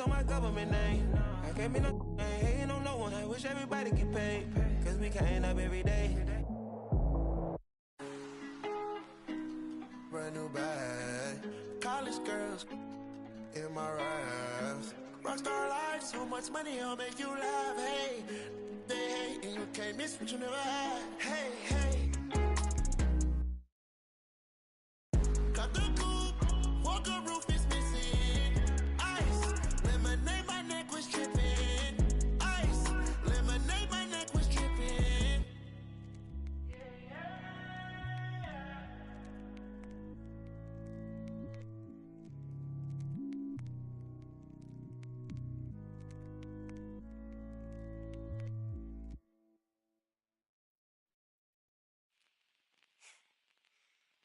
on my government name. I can't be no hating on no one. I wish everybody get paid, cause we can't up every day. Brand new bag, college girls in my raps. Rockstar life, so much money, I'll make you laugh. Hey, they hate, and you can't miss what you never had. Hey, hey. Got the coupe, walker roof is missing. Ice, lemonade, my neck was tripping. Ice, lemonade, my neck was tripping.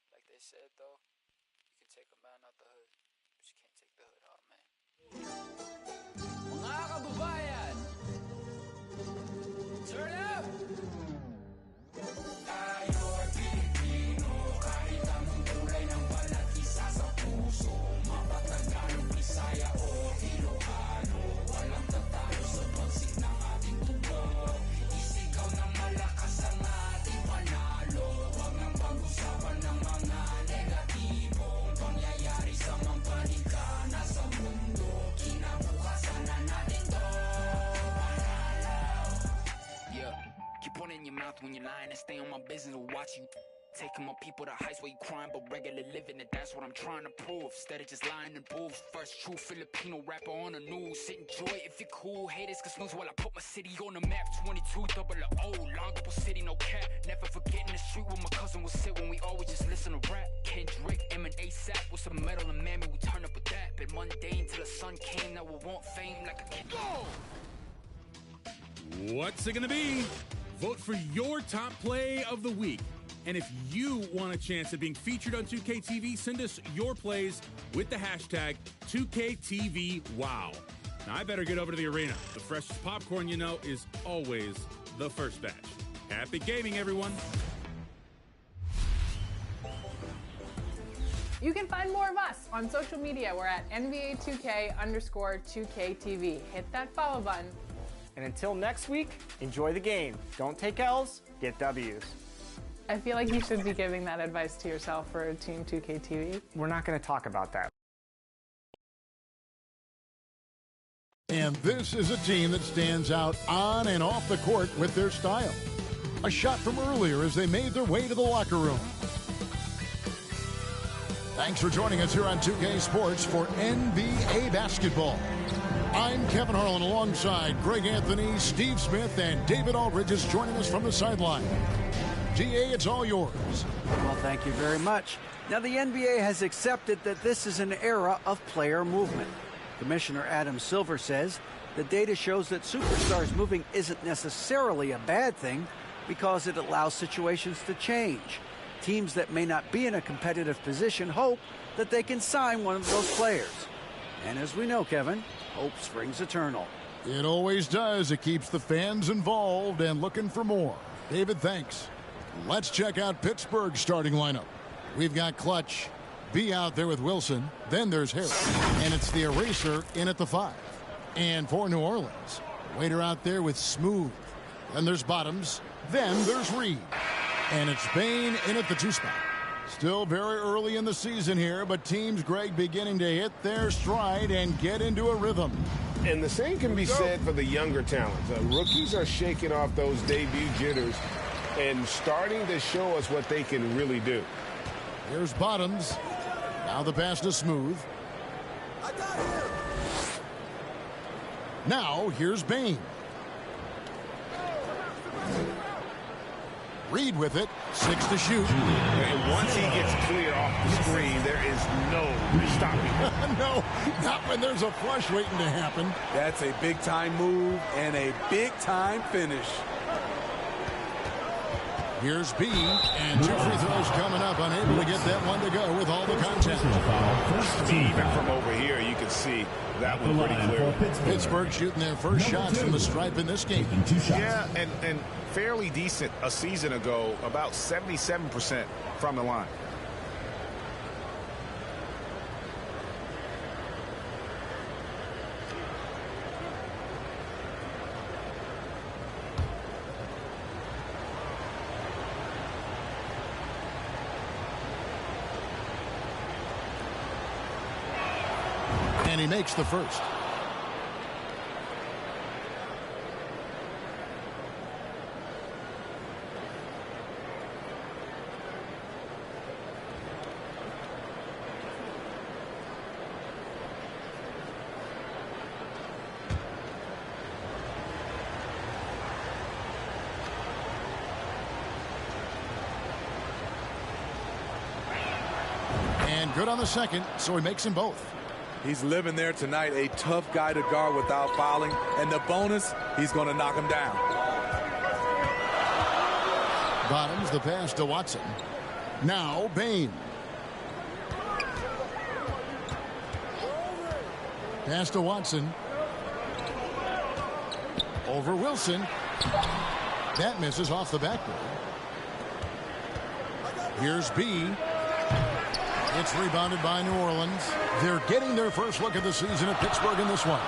Like they said though, you can take a man out the hood, but you can't take the hood out of man. Mga kababayan! Turn up! Tayo ay Pilipino, kahit anong kulay ng balat, isa sa puso. Mapatagalog, Bisaya o Ilocano, walang tatalo sa pagsik ng ating tubo. Isigaw ng malakas ang ating panalo, huwag nang pag-usapan ng mga negatibong pangyayari sa mampanika na sa mundo. Kinabukasan na natin to panalo. Yeah, keep one in your mouth when you're lying and stay on my business or watch you. Taking my people to heights where you crying, but regular living, and that's what I'm trying to prove. Instead of just lying in booths. First true Filipino rapper on the news. Enjoy it if you're cool. Haters can snooze while I put my city on the map. 22 double O, Longopo City, no cap. Never forgetting the street where my cousin would sit when we always just listen to rap. Kendrick, M and ASAP with some metal and mammy, we turn up with that. Been mundane till the sun came, now we want fame like a kid. Go! What's it gonna be? Vote for your top play of the week. And if you want a chance at being featured on 2K TV, send us your plays with the hashtag 2KTVWow. Now, I better get over to the arena. The freshest popcorn, you know, is always the first batch. Happy gaming, everyone. You can find more of us on social media. We're at NBA2K_2KTV. Hit that follow button. And until next week, enjoy the game. Don't take L's, get W's. I feel like you should be giving that advice to yourself for Team 2KTV. We're not going to talk about that. And this is a team that stands out on and off the court with their style. A shot from earlier as they made their way to the locker room. Thanks for joining us here on 2K Sports for NBA basketball. I'm Kevin Harlan alongside Greg Anthony, Steve Smith, and David Aldridge is joining us from the sideline. GA, it's all yours. Well, thank you very much. Now, the NBA has accepted that this is an era of player movement. Commissioner Adam Silver says the data shows that superstars moving isn't necessarily a bad thing because it allows situations to change. Teams that may not be in a competitive position hope that they can sign one of those players. And as we know, Kevin, hope springs eternal. It always does. It keeps the fans involved and looking for more. David, thanks. Let's check out Pittsburgh's starting lineup. We've got Clutch, B out there with Wilson. Then there's Harris. And it's the Eraser in at the 5. And for New Orleans, Waiter out there with Smooth. Then there's Bottoms. Then there's Reed. And it's Bain in at the 2 spot. Still very early in the season here, but teams, Greg, beginning to hit their stride and get into a rhythm. And the same can be said for the younger talents. Rookies are shaking off those debut jitters and starting to show us what they can really do. Here's Bottoms. Now the pass to Smooth. Now here's Bain. Reed with it. 6 to shoot. And once he gets clear off the screen, there is no stopping him. No, not when there's a flush waiting to happen. That's a big-time move and a big-time finish. Here's B, and 2 free throws coming up, unable to get that one to go with all the contact. Even from over here, you can see that one pretty clear. Pittsburgh shooting their first shots from the stripe in this game. Yeah, and fairly decent a season ago, about 77% from the line. And he makes the first. And good on the second, so he makes them both. He's living there tonight, a tough guy to guard without fouling. And the bonus, he's going to knock him down. Bottoms the pass to Watson. Now Bain. Pass to Watson. Over Wilson. That misses off the backboard. Here's B. It's rebounded by New Orleans. They're getting their first look at the season at Pittsburgh in this one.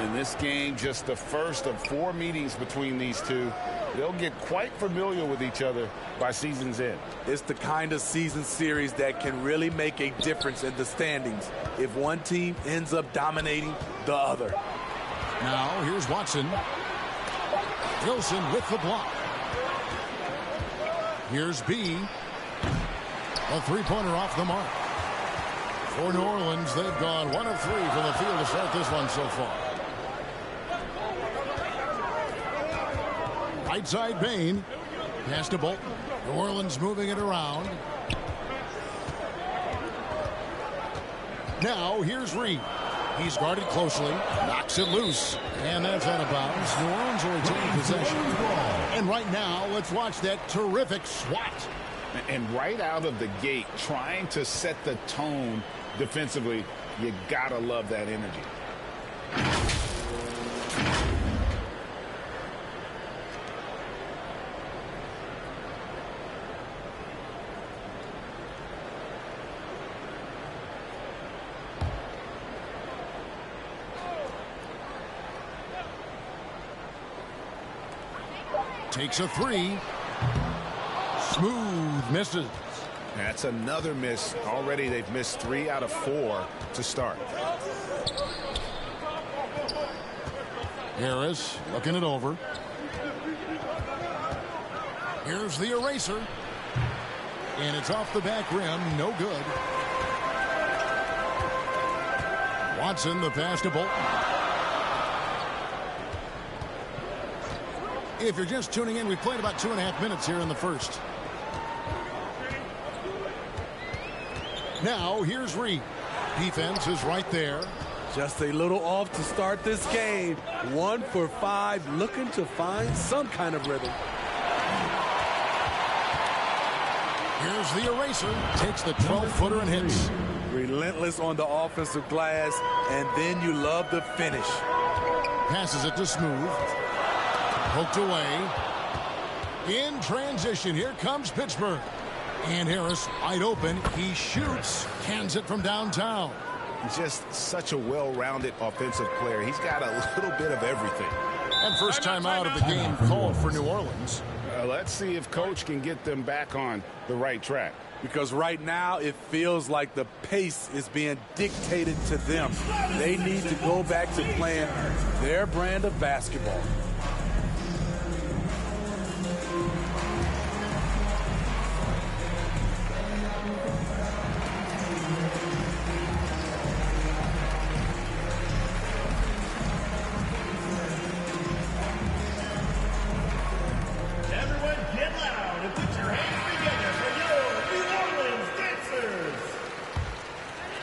In this game, just the first of 4 meetings between these two. They'll get quite familiar with each other by season's end. It's the kind of season series that can really make a difference in the standings if one team ends up dominating the other. Now, here's Watson. Wilson with the block. Here's B. A three-pointer off the mark. For New Orleans, they've gone 1 of 3 from the field to start this one so far. Right side Bain. Pass to Bolton. New Orleans moving it around. Now here's Reed. He's guarded closely. Knocks it loose. And that's out of bounds. New Orleans will retain possession. And right now, let's watch that terrific swat. And right out of the gate, trying to set the tone defensively, you gotta love that energy. Takes a three. Smooth misses. That's another miss. Already they've missed 3 out of 4 to start. Harris looking it over. Here's the eraser. And it's off the back rim. No good. Watson, the pass to Bolton. If you're just tuning in, we played about 2.5 minutes here in the first. Now, here's Reed. Defense is right there. Just a little off to start this game. 1 for 5, looking to find some kind of rhythm. Here's the eraser. Takes the 12-footer and hits. Relentless on the offensive glass, and then you love the finish. Passes it to Smooth. Poked away. In transition, here comes Pittsburgh. And Harris wide open. He shoots. Cans it from downtown. Just such a well-rounded offensive player. He's got a little bit of everything. And first time out of the game called for New Orleans. Let's see if Coach can get them back on the right track. Because right now it feels like the pace is being dictated to them. They need to go back to playing their brand of basketball.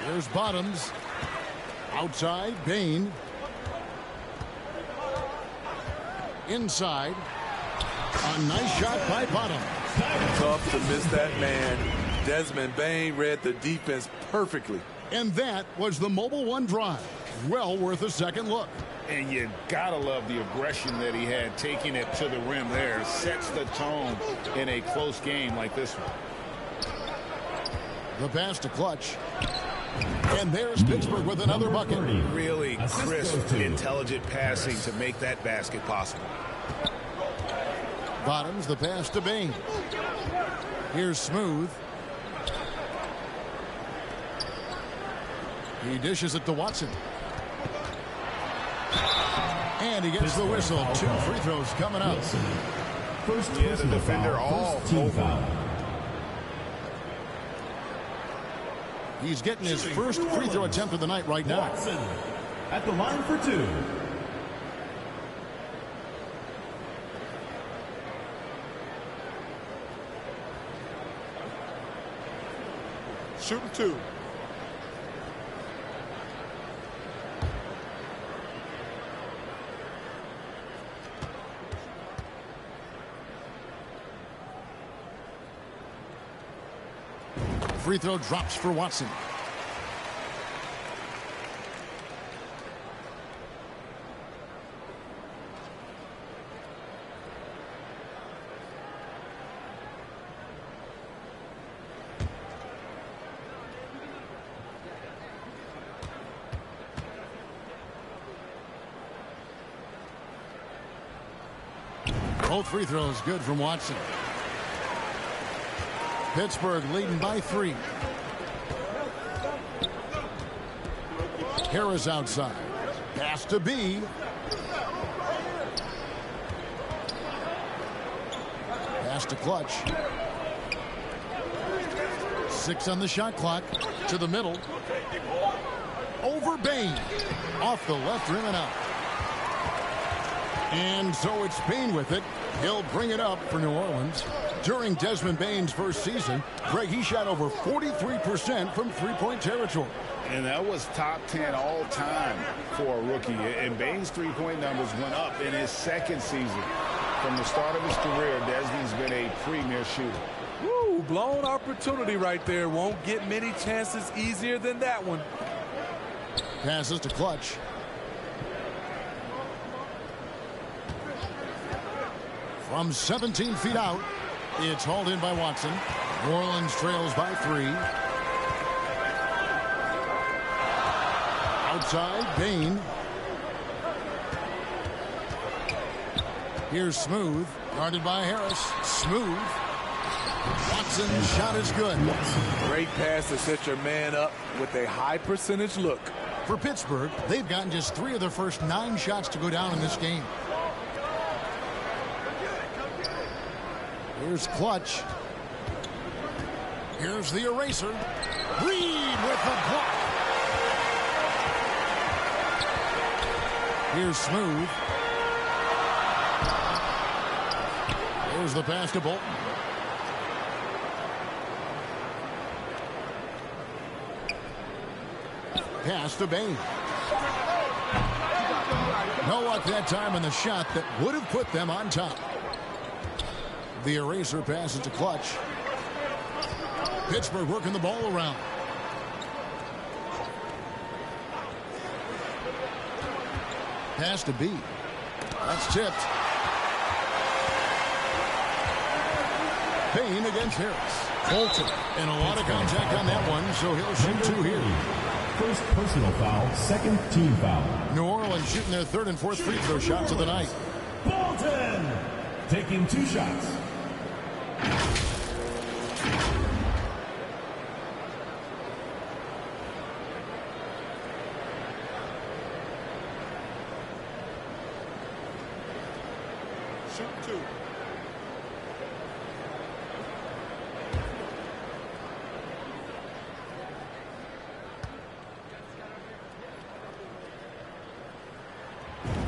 There's Bottoms. Outside, Bain. Inside. A nice shot by Bottoms. Tough to miss that man. Desmond Bain read the defense perfectly. And that was the Mobile One drive. Well worth a second look. And you gotta love the aggression that he had, taking it to the rim there. Sets the tone in a close game like this one. The pass to Clutch. And there's Pittsburgh with another bucket. Really crisp, intelligent passing to make that basket possible. Bottoms, the pass to Bain. Here's Smooth. He dishes it to Watson. And he gets the whistle. 2 free throws coming up. First the defender all over. He's getting his first free throw attempt of the night right now. Watson at the line for 2. Shooting 2. Free throw drops for Watson. Both free throws good from Watson. Pittsburgh leading by 3. Harris outside. Pass to B. Pass to Clutch. 6 on the shot clock. To the middle. Over Bain. Off the left rim and out. And so it's Bain with it. He'll bring it up for New Orleans. During Desmond Bain's first season, Greg, he shot over 43% from three-point territory. And that was top 10 all time for a rookie. And Bain's three-point numbers went up in his second season. From the start of his career, Desmond's been a premier shooter. Woo, blown opportunity right there. Won't get many chances easier than that one. Passes to Clutch. From 17 feet out, it's hauled in by Watson. New Orleans trails by 3. Outside, Bain. Here's Smooth, guarded by Harris. Smooth. Watson's shot is good. Great pass to set your man up with a high percentage look. For Pittsburgh, they've gotten just 3 of their first 9 shots to go down in this game. Here's Clutch. Here's the eraser. Reed with the block. Here's Smooth. Here's the pass to Bolton. Pass to Bain. No luck that time on the shot that would have put them on top. The eraser passes to Clutch. Pittsburgh working the ball around. Pass to B. That's tipped. Bain against Harris. Bolton. And a lot of contact on that one, so he'll shoot 2 here. First personal foul, second team foul. New Orleans shooting their 3rd and 4th free throw shots of the night. Bolton taking 2 shots. Shoot 2.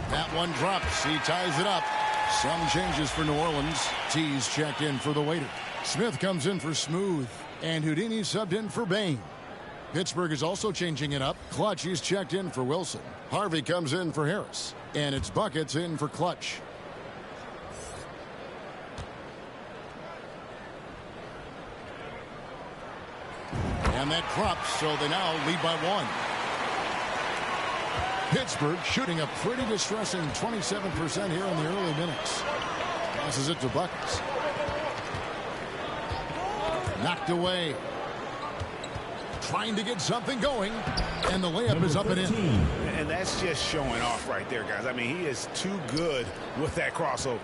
That one drops. He ties it up. Some changes for New Orleans. T's checked in for the waiter. Smith comes in for Smooth. And Houdini subbed in for Bain. Pittsburgh is also changing it up. Clutch is checked in for Wilson. Harvey comes in for Harris. And it's Buckets in for Clutch. And that drops, so they now lead by 1. Pittsburgh shooting a pretty distressing 27% here in the early minutes. Passes it to Buckets. Knocked away. Trying to get something going. And the layup is up and in. And that's just showing off right there, guys. I mean, he is too good with that crossover.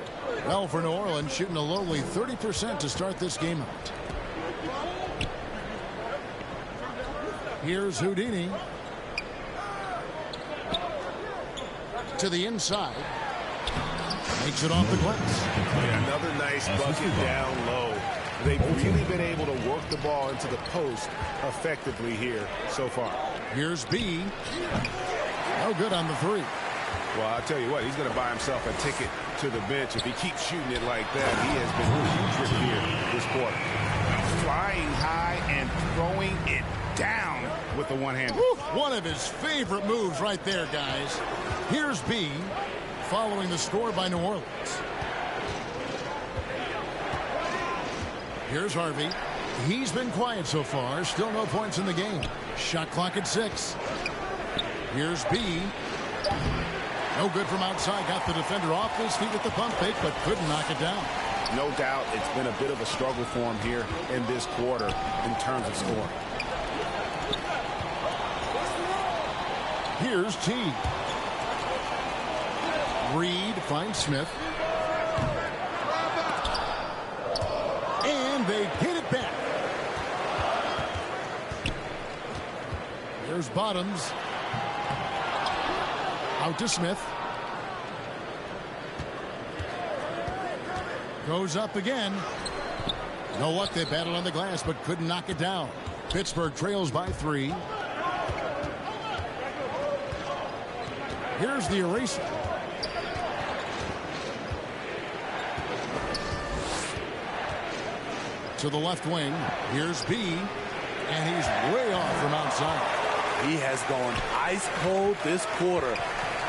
Well, for New Orleans, shooting a lowly 30% to start this game out. Here's Houdini. to the inside. Makes it off the glass. Yeah, another nice bucket down low. They've really been able to work the ball into the post effectively here so far. Here's B. No good on the three. Well, I'll tell you what, he's going to buy himself a ticket to the bench if he keeps shooting it like that. He has been putrid here this quarter. Flying high and throwing it down with the one-hander. One of his favorite moves right there, guys. Here's B, following the score by New Orleans. Here's Harvey. He's been quiet so far. Still no points in the game. Shot clock at 6. Here's B. No good from outside. Got the defender off his feet with the pump fake, but couldn't knock it down. No doubt it's been a bit of a struggle for him here in this quarter in terms of scoring. Here's T. Reed finds Smith. And they hit it back. There's Bottoms. Out to Smith. Goes up again. No luck. They battled on the glass but couldn't knock it down. Pittsburgh trails by 3. Here's the eraser. To the left wing. Here's B. And he's way off from outside. He has gone ice cold this quarter.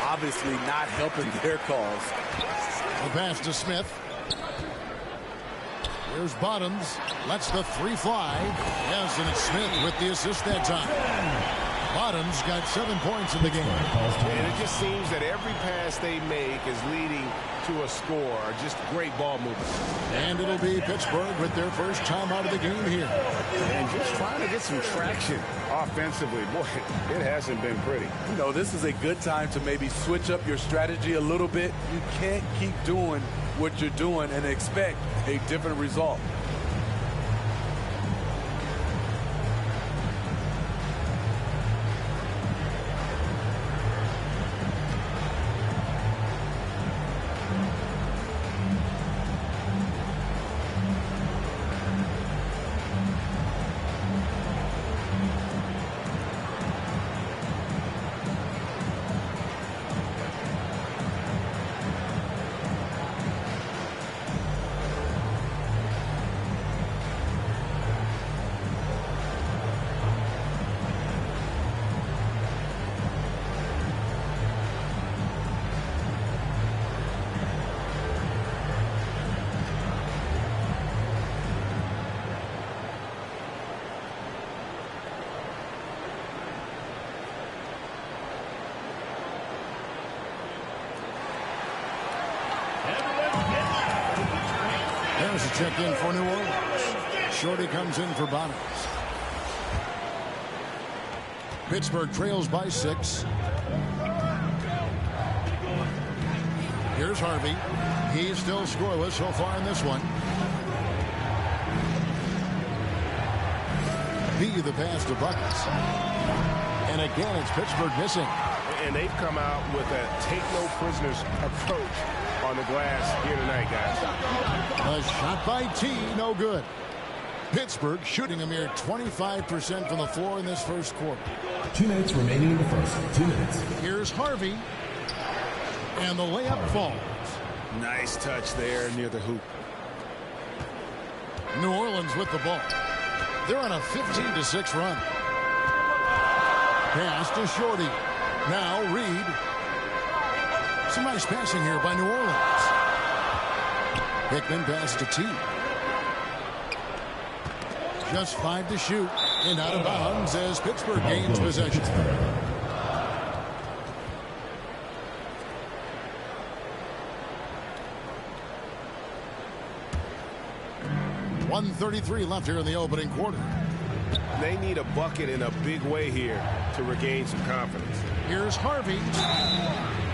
Obviously not helping their cause. The pass to Smith. Here's Bottoms. Lets the 3 fly. Yes, and it's Smith with the assist that time. Bottoms got 7 points in the game. And it just seems that every pass they make is leading to a score. Just great ball movement. And it'll be Pittsburgh with their first time out of the game here. And just trying to get some traction offensively. Boy, it hasn't been pretty. You know, this is a good time to maybe switch up your strategy a little bit. You can't keep doing what you're doing and expect a different result. There's a check in for New Orleans. Shorty comes in for Bottoms. Pittsburgh trails by 6. Here's Harvey. He's still scoreless so far in this one. B the pass to Buckets. And again, it's Pittsburgh missing. And they've come out with a take-no-prisoners approach on the glass here tonight, guys. A shot by T, no good. Pittsburgh shooting a mere 25% from the floor in this first quarter. 2 minutes remaining in the first. 2 minutes. Here's Harvey. And the layup falls. Nice touch there near the hoop. New Orleans with the ball. They're on a 15-6 run. Pass to Shorty. Now Reed. Some nice passing here by New Orleans. Hickman pass to T. Just 5 to shoot. And out of bounds as Pittsburgh gains possession. 1:33 left here in the opening quarter. They need a bucket in a big way here to regain some confidence. Here's Harvey.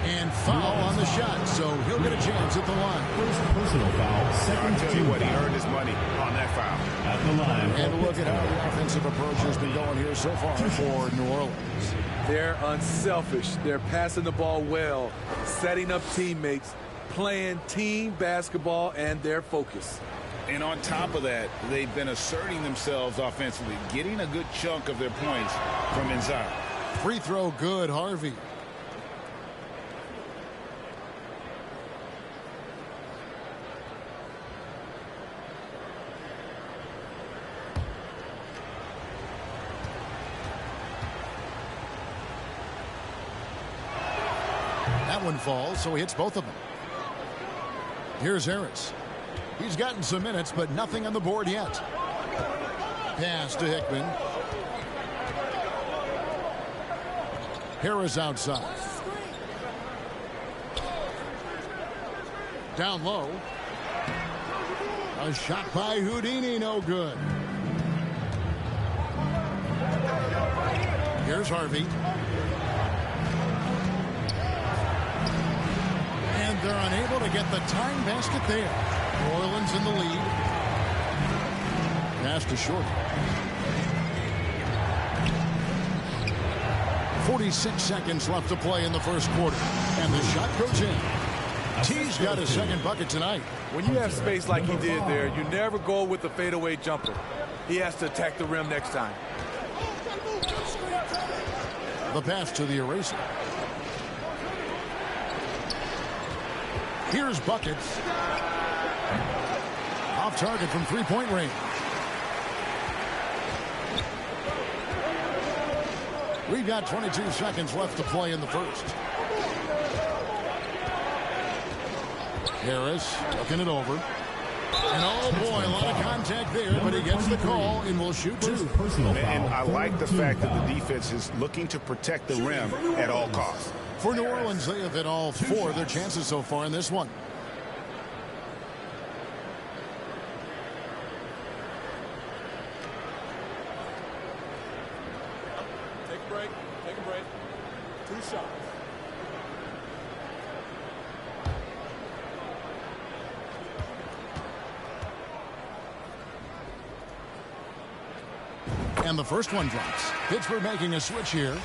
And foul on the shot, so he'll get a chance at the line. First personal foul, second I'll tell team you what, he foul. earned his money on that foul. At the line. And look at how the offensive approach has been going here so far for New Orleans. They're unselfish. They're passing the ball well, setting up teammates, playing team basketball, and they're focused. And on top of that, they've been asserting themselves offensively, getting a good chunk of their points from inside. Free throw good, Harvey. That one falls, so he hits both of them. Here's Harris. He's gotten some minutes, but nothing on the board yet. Pass to Hickman. Harris outside. Down low. A shot by Houdini, no good. Here's Harvey. And they're unable to get the tying basket there. New Orleans in the lead. Pass to Short. 46 seconds left to play in the first quarter. And the shot goes in. T's got his second bucket tonight. When you have space like he did there, you never go with the fadeaway jumper. He has to attack the rim next time. The pass to the eraser. Here's buckets. Off target from three-point range. We've got 22 seconds left to play in the first. Harris looking it over. And oh boy, a lot of contact there, but he gets the call and will shoot two. And I like the fact that the defense is looking to protect the rim at all costs. For New Orleans, they have hit all four of their chances so far in this one. Take a break. Take a break. 2 shots. And the first one drops. Pittsburgh making a switch here.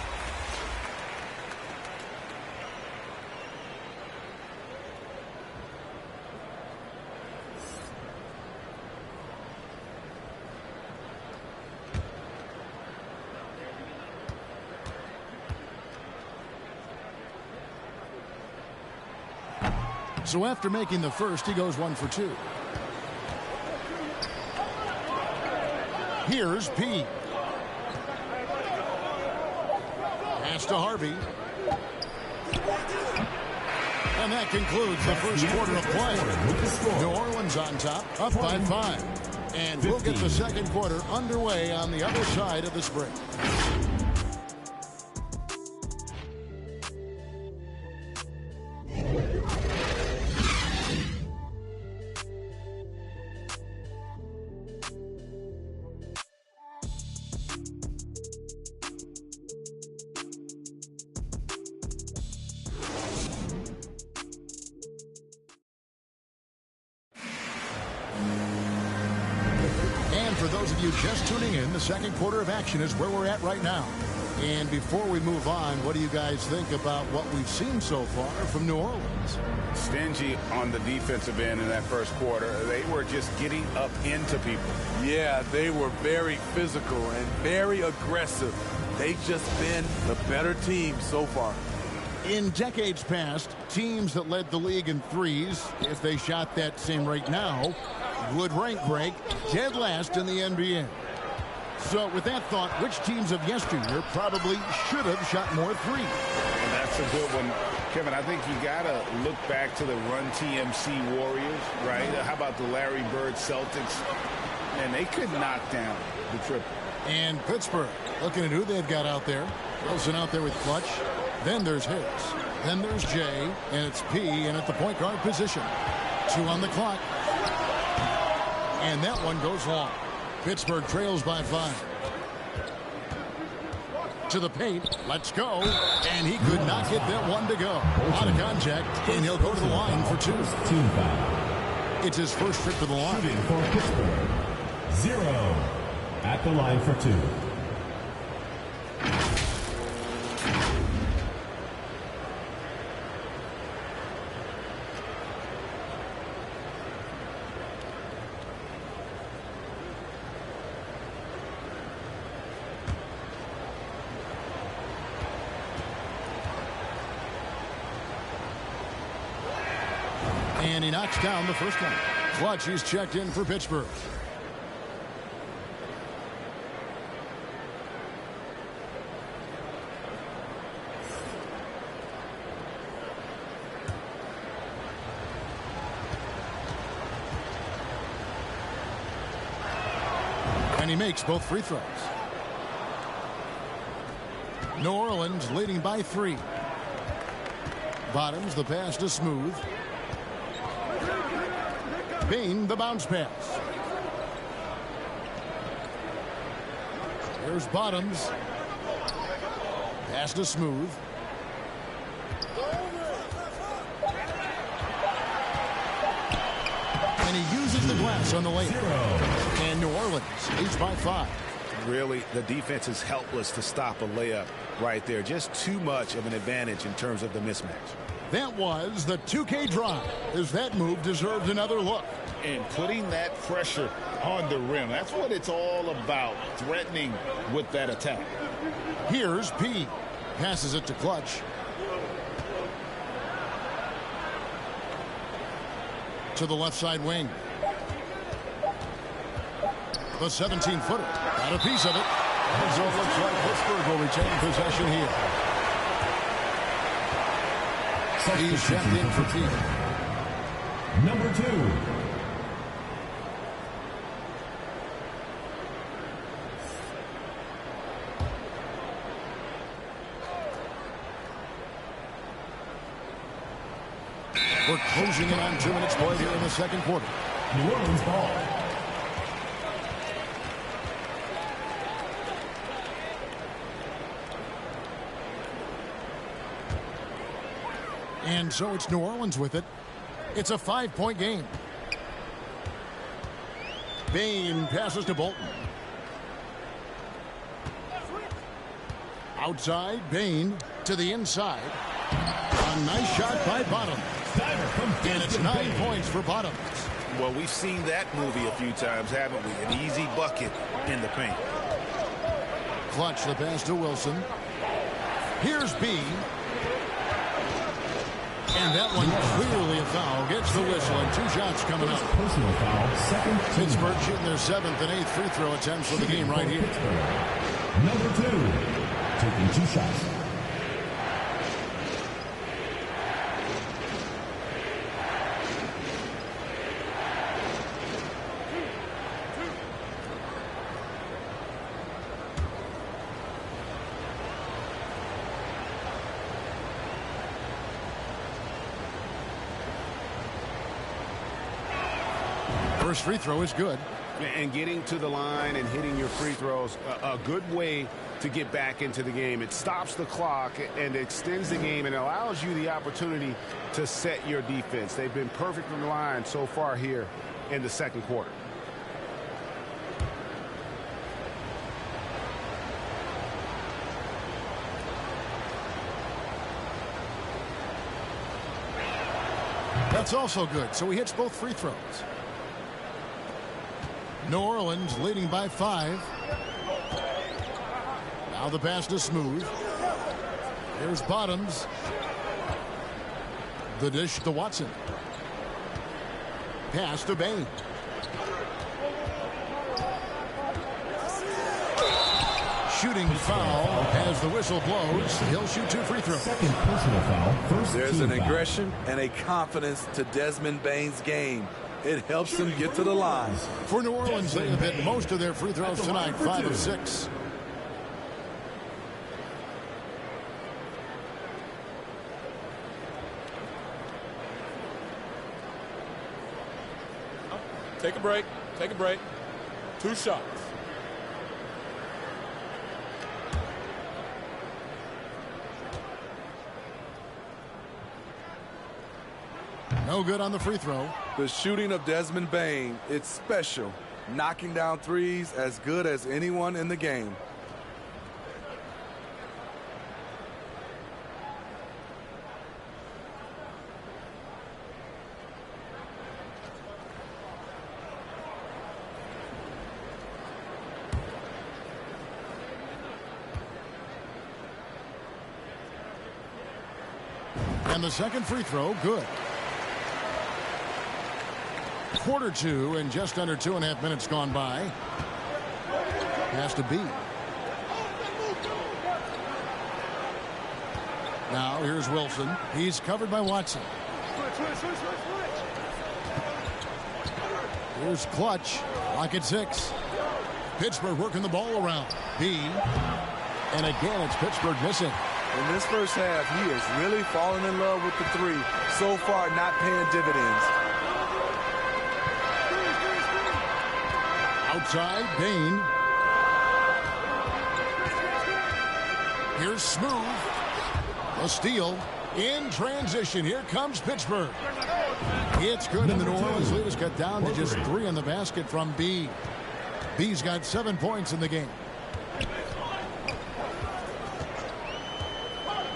So after making the first, he goes 1 for 2. Here's P. Pass to Harvey. And that concludes the first quarter of play. New Orleans on top, up by 5. And we'll get the second quarter underway on the other side of this break. Just tuning in, the second quarter of action is where we're at right now. And before we move on, what do you guys think about what we've seen so far from New Orleans? Stingy on the defensive end in that first quarter. They were just getting up into people. Yeah, they were very physical and very aggressive. They've just been the better team so far. In decades past, teams that led the league in threes, if they shot that same rate now, would rank break dead last in the NBA. So with that thought, which teams of yesteryear probably should have shot more threes? And that's a good one. Kevin, I think you got to look back to the Run TMC Warriors, right? How about the Larry Bird Celtics? And they could knock down the triple. And Pittsburgh, looking at who they've got out there. Wilson out there with clutch. Then there's Hicks. Then there's Jay. And it's P. And at the point guard position. 2 on the clock. And that one goes long. Pittsburgh trails by 5. To the paint. Let's go. And he could not get that one to go. Out of contact, and he'll go to the line for 2. Team foul. It's his first trip to the line. Shooting for Pittsburgh. 0 at the line for 2. And he knocks down the first one. Clutch, he's checked in for Pittsburgh. And he makes both free throws. New Orleans leading by 3. Bottoms, the pass to Smooth. Bain, the bounce pass. Here's Bottoms. Pass to Smooth. And he uses the glass on the layup. And New Orleans leads by 5. Really, the defense is helpless to stop a layup right there. Just too much of an advantage in terms of the mismatch. That was the 2K drive, as that move deserved another look. And putting that pressure on the rim. That's what it's all about, threatening with that attack. Here's P. Passes it to Clutch. To the left side wing. The 17-footer. Got a piece of it. And so it looks like Pittsburgh will retain possession here. He's checked in for P. Number 2. We're closing in on 2 minutes played here in the second quarter. New Orleans ball. And so it's New Orleans with it. It's a 5-point game. Bain passes to Bolton. Outside, Bain to the inside. A nice shot by Bottoms. And it's 9 points for Bottoms. Well, we've seen that movie a few times, haven't we? An easy bucket in the paint. Clutch the pass to Wilson. Here's B. And that one clearly a foul. Gets the whistle and 2 shots coming up. Personal foul. Second. Pittsburgh shooting their 7th and 8th free throw attempts for the game right here. Number 2. Taking 2 shots. First free throw is good. And getting to the line and hitting your free throws, a good way to get back into the game. It stops the clock and extends the game and allows you the opportunity to set your defense. They've been perfect from the line so far here in the second quarter. That's also good. So he hits both free throws. New Orleans leading by 5. Now the pass to Smooth. Here's Bottoms. The dish to Watson. Pass to Bain. Shooting foul as the whistle blows. He'll shoot 2 free throws. Second personal foul. First There's team an aggression and a confidence to Desmond Bain's game. It helps him get to the line. For New Orleans, they have hit most of their free throws tonight, 5 of 6. Take a break. Take a break. 2 shots. No good on the free throw. The shooting of Desmond Bane, it's special. Knocking down threes as good as anyone in the game. And the second free throw, good. Quarter two and just under 2.5 minutes gone by. Has to be. Now here's Wilson. He's covered by Watson. Here's Clutch. Lock at 6. Pittsburgh working the ball around. B. And again, it's Pittsburgh missing. In this first half, he is really falling in love with the three. So far, not paying dividends. Outside, Bane. Here's Smooth. A steal. In transition, here comes Pittsburgh. It's good, and the New Orleans lead is cut down to just 3 in the basket from B. B's got 7 points in the game.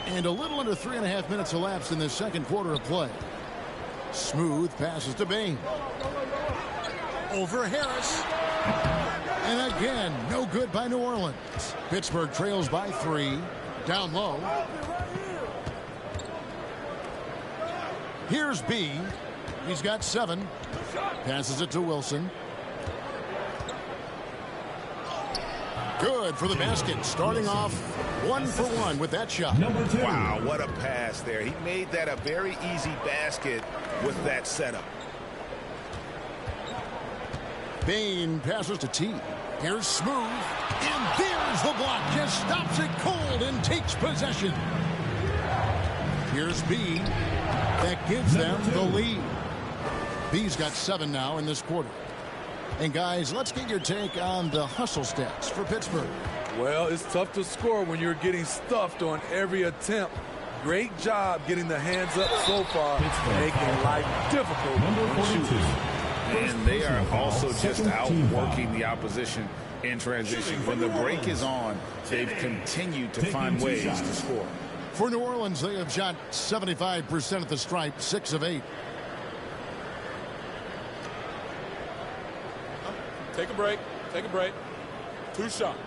And a little under 3.5 minutes elapsed in the second quarter of play. Smooth passes to Bane. Over Harris. And again, no good by New Orleans. Pittsburgh trails by 3. Down low. Here's B. He's got 7. Passes it to Wilson. Good for the basket. Starting off 1 for 1 with that shot. Wow, what a pass there. He made that a very easy basket with that setup. Bane passes to T. Here's Smooth. And there's the block. Just stops it cold and takes possession. Here's B. That gives them the lead. B's got 7 now in this quarter. And guys, let's get your take on the hustle stats for Pittsburgh. Well, it's tough to score when you're getting stuffed on every attempt. Great job getting the hands up so far, making life difficult on shooters. And they are also just outworking the opposition in transition. When the break is on, they've continued to find ways to score. For New Orleans, they have shot 75% at the stripe, 6 of 8. Take a break. Take a break. 2 shots.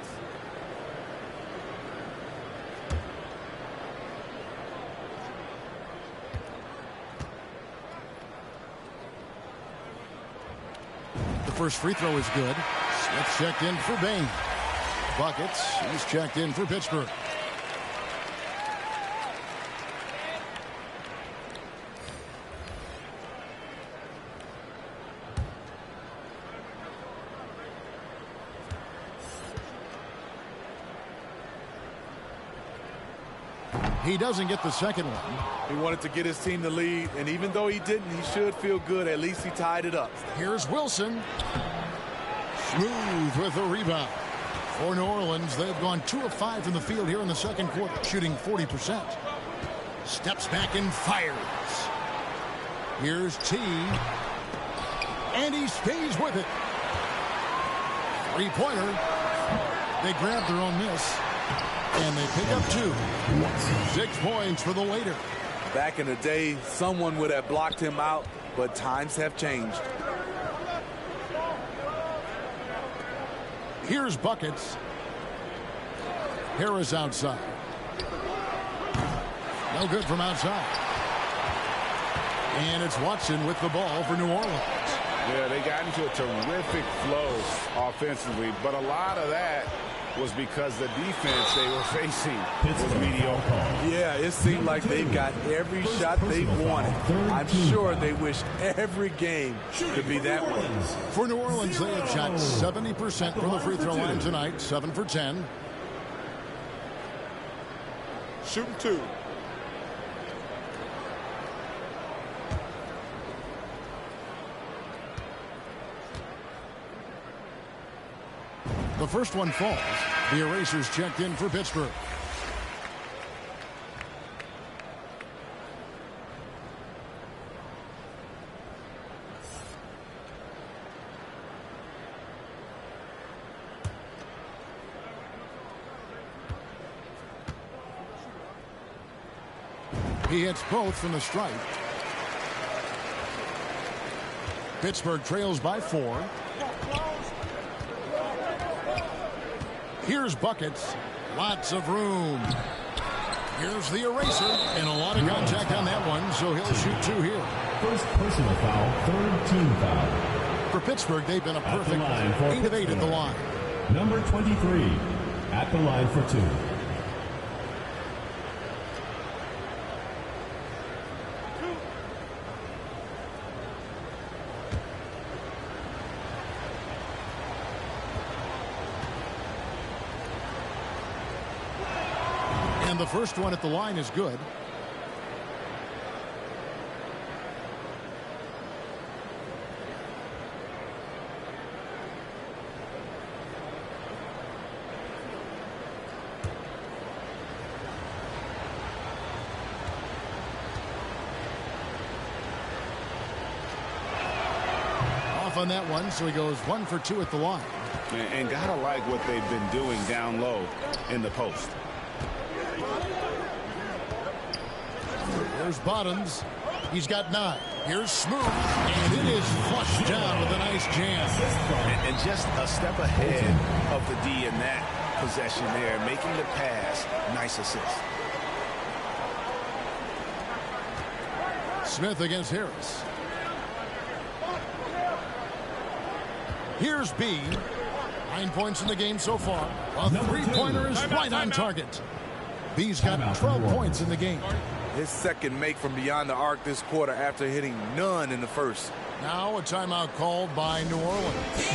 The first free throw is good. Smith checked in for Bane. Buckets. He's checked in for Pittsburgh. He doesn't get the second one. He wanted to get his team the lead, and even though he didn't, he should feel good. At least he tied it up. Here's Wilson. Smooth with the rebound. For New Orleans, they've gone 2 of 5 from the field here in the second quarter, shooting 40%. Steps back and fires. Here's T. And he stays with it. 3-pointer. They grab their own miss. And they pick up 2. 6 points for the waiter. Back in the day, someone would have blocked him out, but times have changed. Here's Buckets. Harris outside. No good from outside. And it's Watson with the ball for New Orleans. Yeah, they got into a terrific flow offensively, but a lot of that was because the defense they were facing was mediocre. Yeah, it seemed like they got every shot they wanted. I'm sure they wish every game could be that way. For New Orleans, they have shot 70% from the free throw line tonight, 7 for 10. Shooting 2. The first one falls. The erasers checked in for Pittsburgh. He hits both from the stripe. Pittsburgh trails by 4. Here's buckets. Lots of room. Here's the eraser. And a lot of contact on that one, so he'll shoot 2 here. First personal foul, third team foul. For Pittsburgh, they've been a perfect 8 of 8 at the line. Number 23 at the line for 2. And the first one at the line is good. On that one, so he goes 1 for 2 at the line. And gotta like what they've been doing down low in the post. There's Bottoms. He's got 9. Here's Smooth, and it is flushed down with a nice jam. And just a step ahead of the D in that possession there, making the pass. Nice assist. Smith against Harris. Here's B. 9 points in the game so far. A 3-pointer is right on target. B's got 12 points in the game. His second make from beyond the arc this quarter after hitting none in the first. Now a timeout called by New Orleans.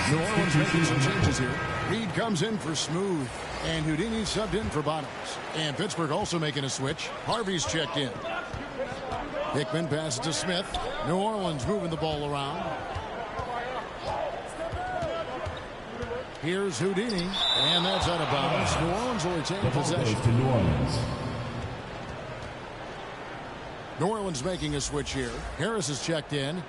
New Orleans making some changes here. Reed comes in for Smooth, and Houdini subbed in for Bottoms. And Pittsburgh also making a switch. Harvey's checked in. Hickman passes to Smith. New Orleans moving the ball around. Here's Houdini, and that's out of bounds. New Orleans will retain possession. To New Orleans. New Orleans making a switch here. Harris is checked in.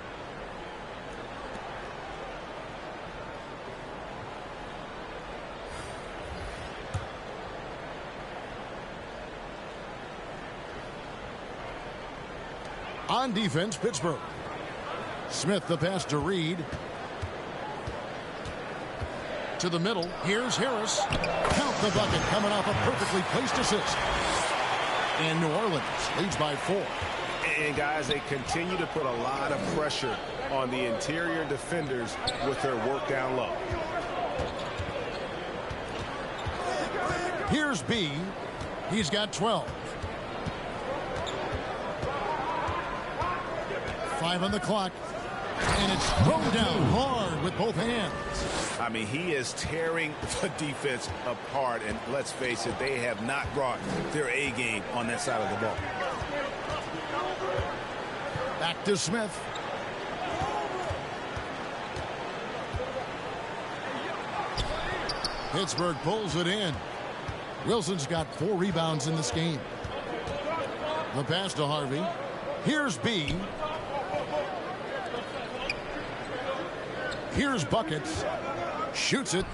On defense, Pittsburgh. Smith the pass to Reed. To the middle. Here's Harris. Count the bucket coming off a perfectly placed assist. And New Orleans leads by 4. And guys, they continue to put a lot of pressure on the interior defenders with their work down low. Here's B. He's got 12. 5 on the clock. And it's thrown down hard with both hands. I mean, he is tearing the defense apart. And let's face it, they have not brought their A game on that side of the ball. Back to Smith. Pittsburgh pulls it in. Wilson's got 4 rebounds in this game. The pass to Harvey. Here's B. Here's Buckets. Shoots it.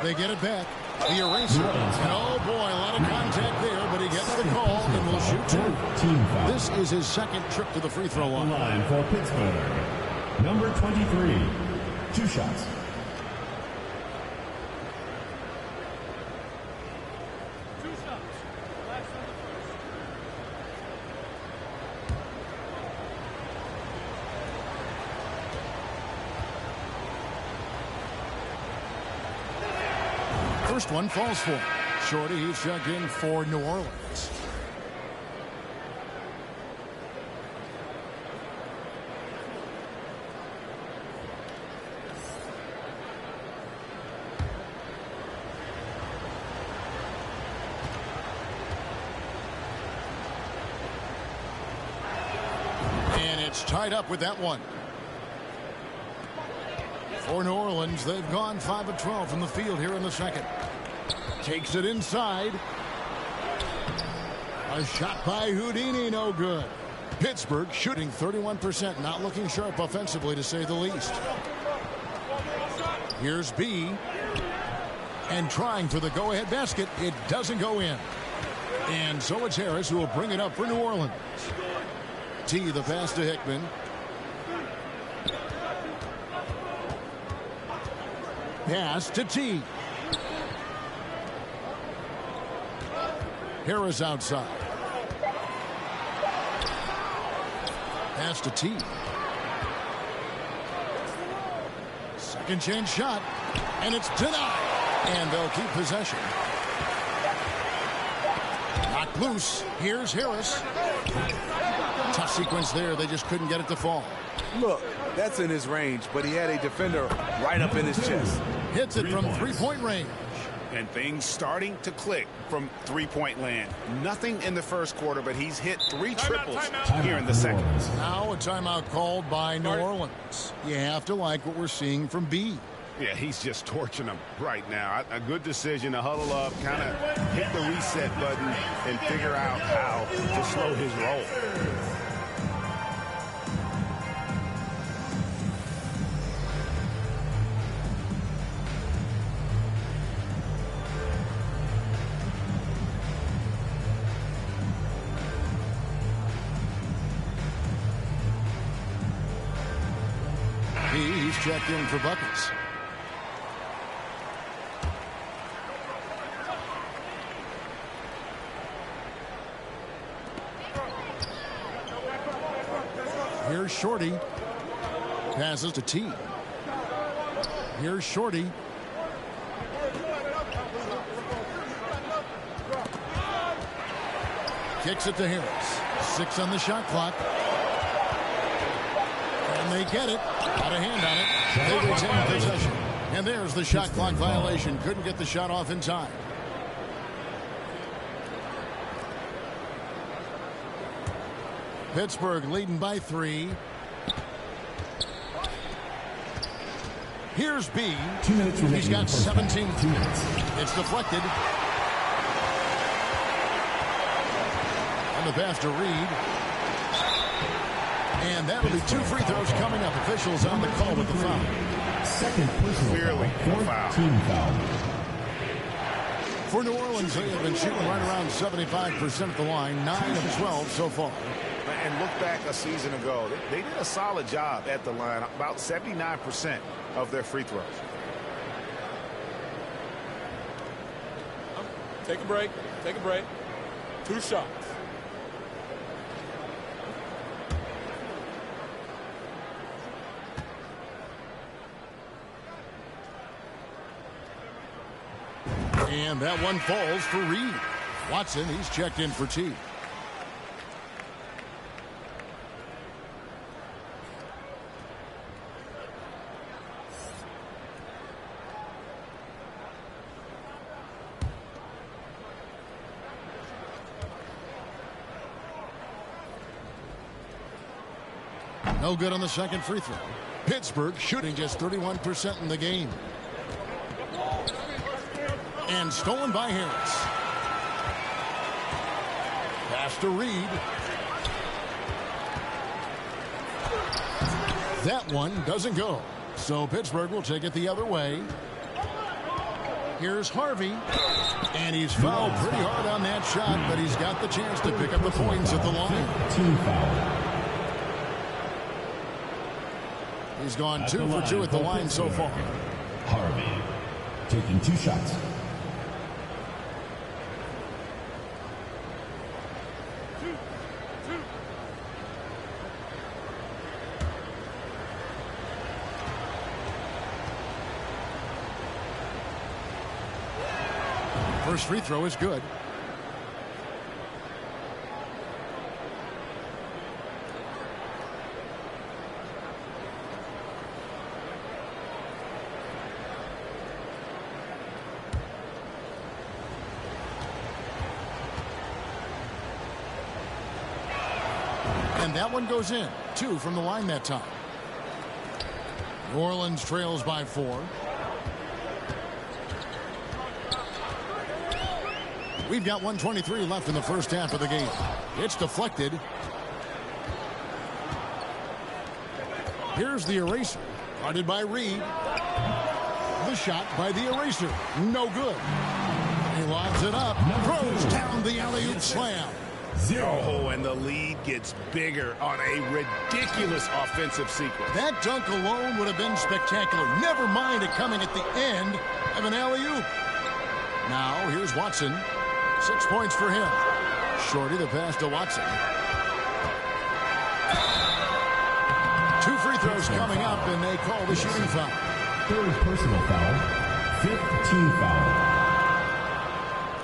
They get it back. The eraser. And oh boy, a lot of contact there, but he gets the call and will shoot two. This is his second trip to the free throw line. Line for Pittsburgh. Number 23. 2 shots. First one falls for him. Shorty, he's checked in for New Orleans. And it's tied up with that one. For New Orleans, they've gone 5 of 12 from the field here in the second. Takes it inside. A shot by Houdini, no good. Pittsburgh shooting 31%, not looking sharp offensively to say the least. Here's B. And trying for the go-ahead basket. It doesn't go in. And so it's Harris who will bring it up for New Orleans. T, the pass to Hickman. Pass to T. Harris outside. Pass to T. Second chance shot. And it's denied. And they'll keep possession. Knocked loose. Here's Harris. Tough sequence there. They just couldn't get it to fall. Look, that's in his range, but he had a defender right up in his chest. Hits it from three-point range. And things starting to click from three-point land. Nothing in the first quarter, but he's hit 3 triples here in the second. Now a timeout called by New Orleans. You have to like what we're seeing from B. Yeah, he's just torching them right now. A good decision to huddle up, kind of hit the reset button, and figure out how to slow his roll. He's checked in for buckets. Here's Shorty. Passes to T. Here's Shorty. Kicks it to Harris. 6 on the shot clock. And they get it. Got a hand on it. They retain possession. And there's the shot clock violation. Couldn't get the shot off in time. Pittsburgh leading by 3. Here's B. 2 minutes remaining. He's got 17. 2 minutes. It's deflected. And the pass to Reed. And that'll be 2 free throws coming up. Officials on the call with the foul. Second personal Clearly foul. Team foul. For New Orleans, they have been shooting right around 75% at the line. 9 of 12 so far. And look back a season ago. They did a solid job at the line. About 79% of their free throws. Take a break. Take a break. 2 shots. And that one falls for Reed. Watson, he's checked in for T. No good on the second free throw. Pittsburgh shooting just 31% in the game. And stolen by Harris. Pass to Reed. That one doesn't go. So Pittsburgh will take it the other way. Here's Harvey. And he's fouled pretty hard on that shot, but he's got the chance to pick up the points at the line. Team foul. He's gone 2 for 2 at the line so far. Harvey taking 2 shots. First free throw is good. And that one goes in. 2 from the line that time. New Orleans trails by 4. We've got 1:23 left in the first half of the game. It's deflected. Here's the eraser. Guarded by Reed. The shot by the eraser. No good. He lobs it up. Throws down the alley-oop slam. Oh, and the lead gets bigger on a ridiculous offensive sequence. That dunk alone would have been spectacular. Never mind it coming at the end of an alley-oop. Now, here's Watson. 6 points for him. Shorty the pass to Watson. 2 free throws coming up, and they call the shooting foul. Third personal foul. 5th team foul.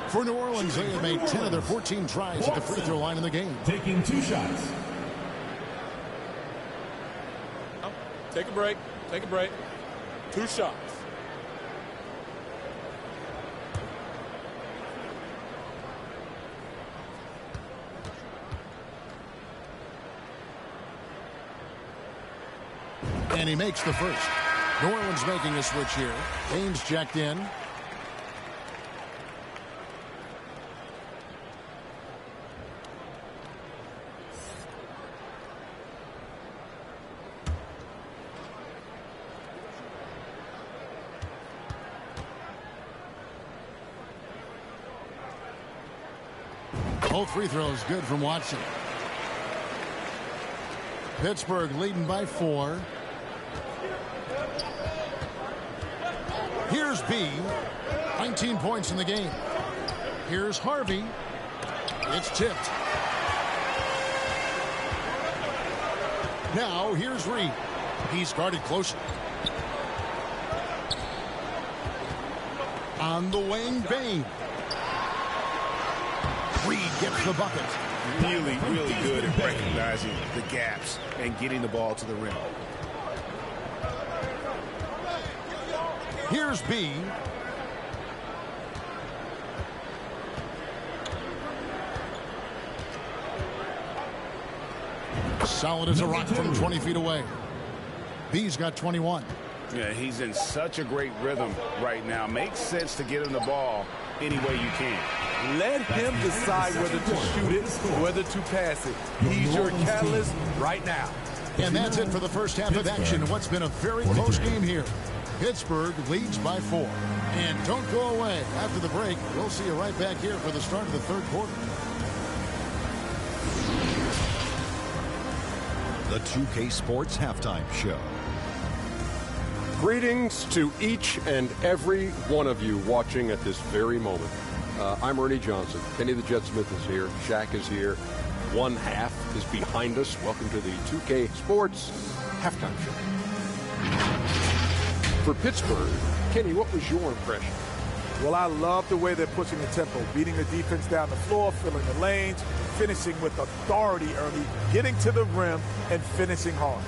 For New Orleans, they have made 10 of their 14 tries at the free throw line in the game. Taking 2 shots. Take a break. Take a break. 2 shots. And he makes the first. New Orleans making a switch here. Haynes checked in. Both free throws good from Watson. Pittsburgh leading by 4. Here's B. 19 points in the game. Here's Harvey. It's tipped. Now here's Reed. He's guarded closer. On the wing, Bain. Reed gets the bucket. Really, really good at recognizing the gaps and getting the ball to the rim. Here's B. Solid as a rock from 20 feet away. B's got 21. Yeah, he's in such a great rhythm right now. Makes sense to get him the ball any way you can. Let him decide whether to shoot it, whether to pass it. He's your catalyst right now. And that's it for the first half of action in what's been a very close game here. Pittsburgh leads by 4. And don't go away. After the break, we'll see you right back here for the start of the third quarter. The 2K Sports Halftime Show. Greetings to each and every one of you watching at this very moment. I'm Ernie Johnson. Kenny the Jet Smith is here. Shaq is here. One half is behind us. Welcome to the 2K Sports Halftime Show. For Pittsburgh, Kenny, what was your impression? Well, I love the way they're pushing the tempo, beating the defense down the floor, filling the lanes, finishing with authority, Ernie, getting to the rim and finishing hard.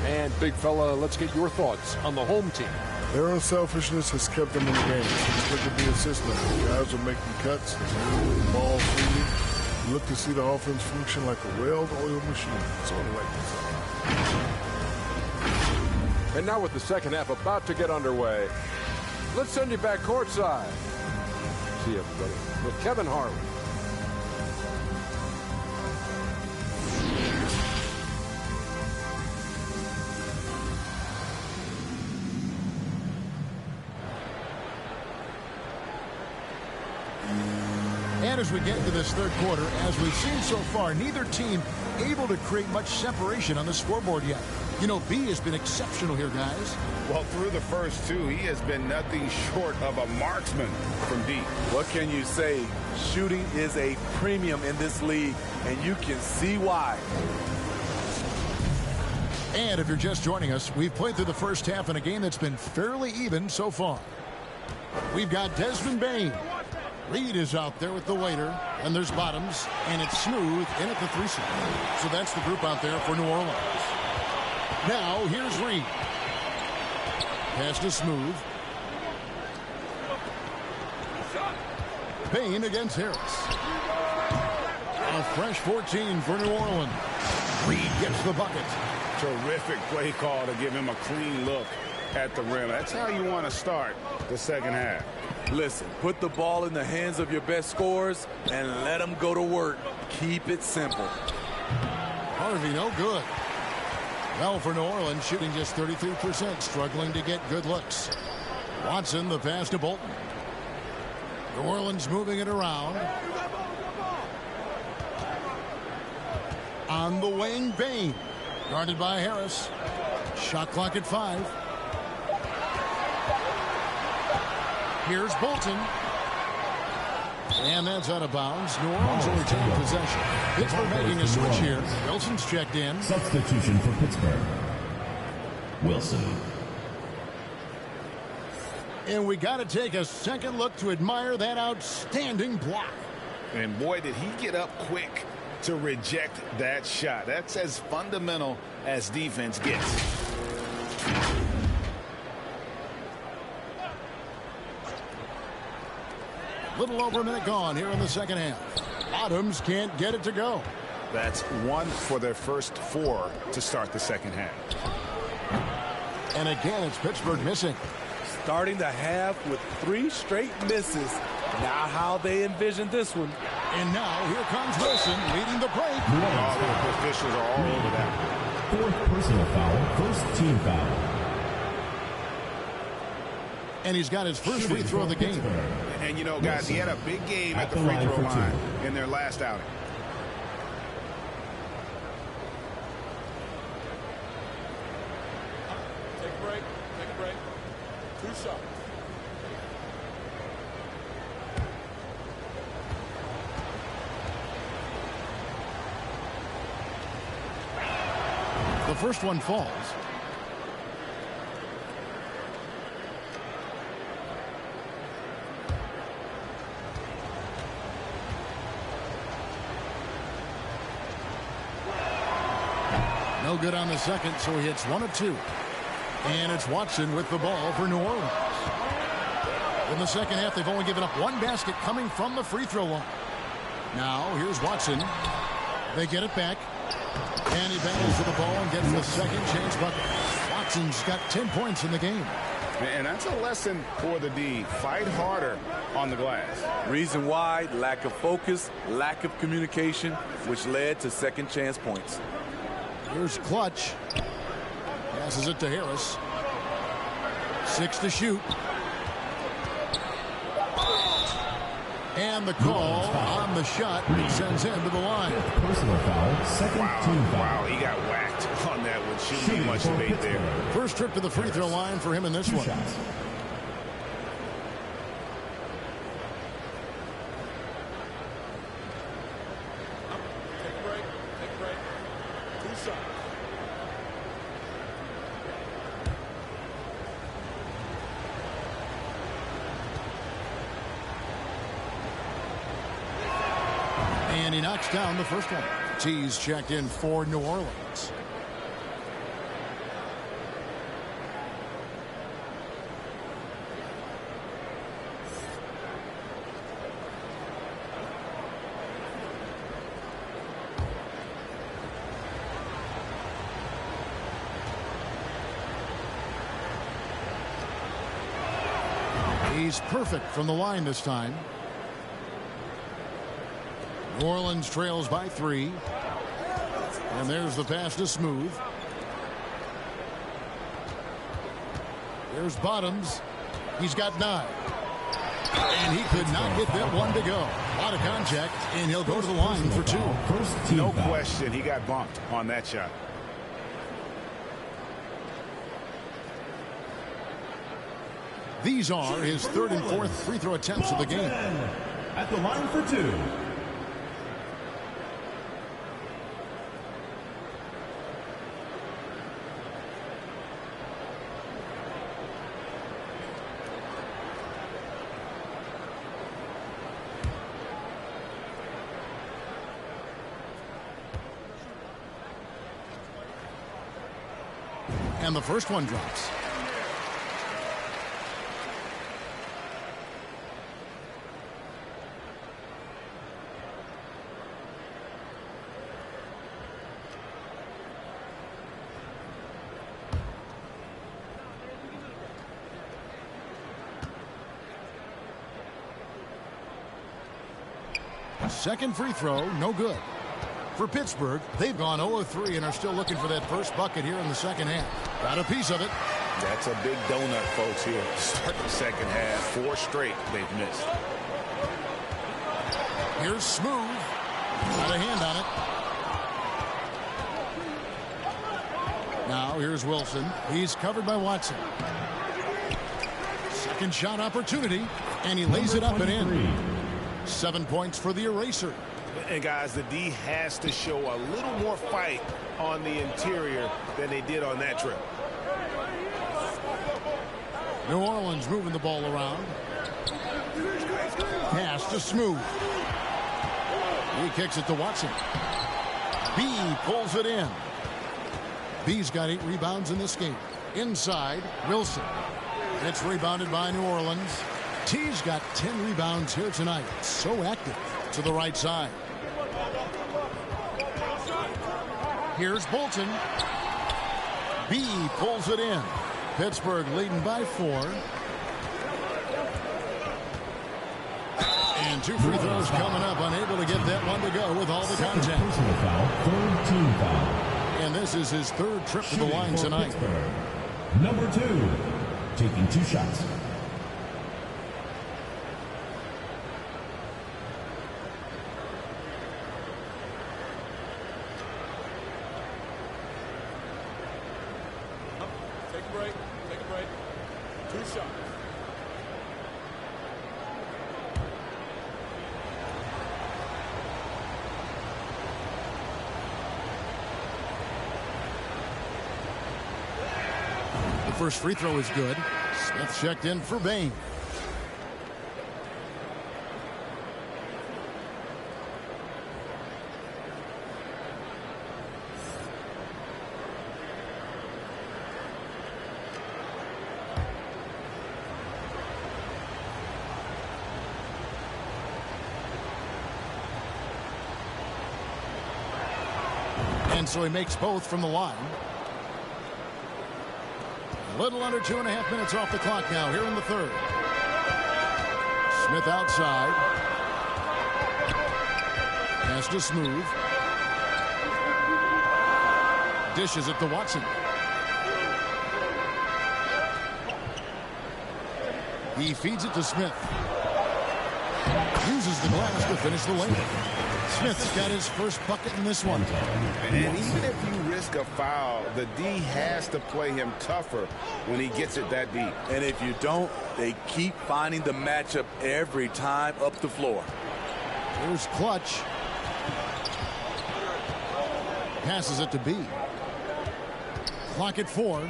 And big fella, let's get your thoughts on the home team. Their unselfishness has kept them in the game. It's good to be a system. Guys are making cuts, moving ball freely. You look to see the offense function like a well-oiled machine. Sort of like this. And now with the second half about to get underway, let's send you back courtside. See everybody with Kevin Harlan. as we get into this third quarter, as we've seen so far, neither team able to create much separation on the scoreboard yet. You know, B has been exceptional here, guys. Well, through the first two, he has been nothing short of a marksman from deep. What can you say? Shooting is a premium in this league, and you can see why. And if you're just joining us, we've played through the first half in a game that's been fairly even so far. We've got Desmond Bain. Reed is out there with the waiter, and there's Bottoms, and it's Smooth in at the 3 slot. So that's the group out there for New Orleans. Now, here's Reed. Pass to Smooth. Bain against Harris. A fresh 14 for New Orleans. Reed gets the bucket. Terrific play call to give him a clean look at the rim. That's how you want to start the second half. Listen, put the ball in the hands of your best scorers and let them go to work. Keep it simple. Harvey, no good. Well, for New Orleans, shooting just 33%, struggling to get good looks. Watson, the pass to Bolton. New Orleans moving it around. On the wing, Bain. Guarded by Harris. Shot clock at 5. Here's Bolton. And that's out of bounds. New Orleans will retain possession. Pittsburgh making a switch here. Wilson's checked in. Substitution for Pittsburgh. Wilson. And we got to take a second look to admire that outstanding block. And boy, did he get up quick to reject that shot. That's as fundamental as defense gets. Little over a minute gone here in the second half. Bottoms can't get it to go. That's 1 for their first 4 to start the second half. And again, it's Pittsburgh missing. Starting the half with 3 straight misses. Not how they envisioned this one. And now here comes Wilson leading the break. Oh, the officials are all over that. 4th personal foul, first team foul. And he's got his first free throw of the game. And you know, guys, he had a big game at the free throw line in their last outing. Take a break. Take a break. 2 shots. The first one falls. No good on the second, so he hits 1 of 2. And it's Watson with the ball for New Orleans. In the second half, they've only given up 1 basket coming from the free throw line. Now, here's Watson. They get it back. And he battles for the ball and gets the second chance bucket. Watson's got 10 points in the game. And that's a lesson for the D. Fight harder on the glass. Reason why: lack of focus, lack of communication, which led to second chance points. Here's Clutch. Passes it to Harris. 6 to shoot. And the call on the shot sends him to the line. Personal foul, second team foul. Wow, he got whacked on that one. Shouldn't be much debate there. First trip to the free throw line for him in this one. Shots. Take a break. Take a break. 2 shots. And he knocks down the first one. T's checked in for New Orleans. He's perfect from the line this time. New Orleans trails by 3. And there's the pass to Smooth. There's Bottoms. He's got 9. And he could not get that one to go. A lot of contact, and he'll go to the line for 2. No question, he got bumped on that shot. These are his 3rd and 4th free throw attempts of the game. At the line for 2. And the first one drops. Second free throw, no good. For Pittsburgh, they've gone 0-3 and are still looking for that first bucket here in the second half. Got a piece of it. That's a big donut, folks, here. Start the second half. 4 straight they've missed. Here's Smooth. Got a hand on it. Now here's Wilson. He's covered by Watson. Second shot opportunity, and he lays it up and in. 7 points for the eraser. And guys, the D has to show a little more fight on the interior than they did on that trip. New Orleans moving the ball around. Pass to Smooth. He kicks it to Watson. B pulls it in. B's got 8 rebounds in this game. Inside, Wilson. It's rebounded by New Orleans. T's got 10 rebounds here tonight. So active to the right side. Here's Bolton. B pulls it in. Pittsburgh leading by 4. And 2 free throws coming up. Unable to get that one to go with all the contact. Third team foul. And this is his 3rd trip to the line tonight. Number 2, taking 2 shots. Take a break. Take a break. 2 shots. The first free throw is good. Smith checked in for Bain. And so he makes both from the line. A little under 2.5 minutes off the clock now here in the 3rd. Smith outside. Pass to Smooth. Dishes it to Watson. He feeds it to Smith. Uses the glass to finish the lane. Smith's got his first bucket in this one. And even if you risk a foul, the D has to play him tougher when he gets it that deep. And if you don't, they keep finding the matchup every time up the floor. Here's Clutch. Passes it to B. Clock at 4.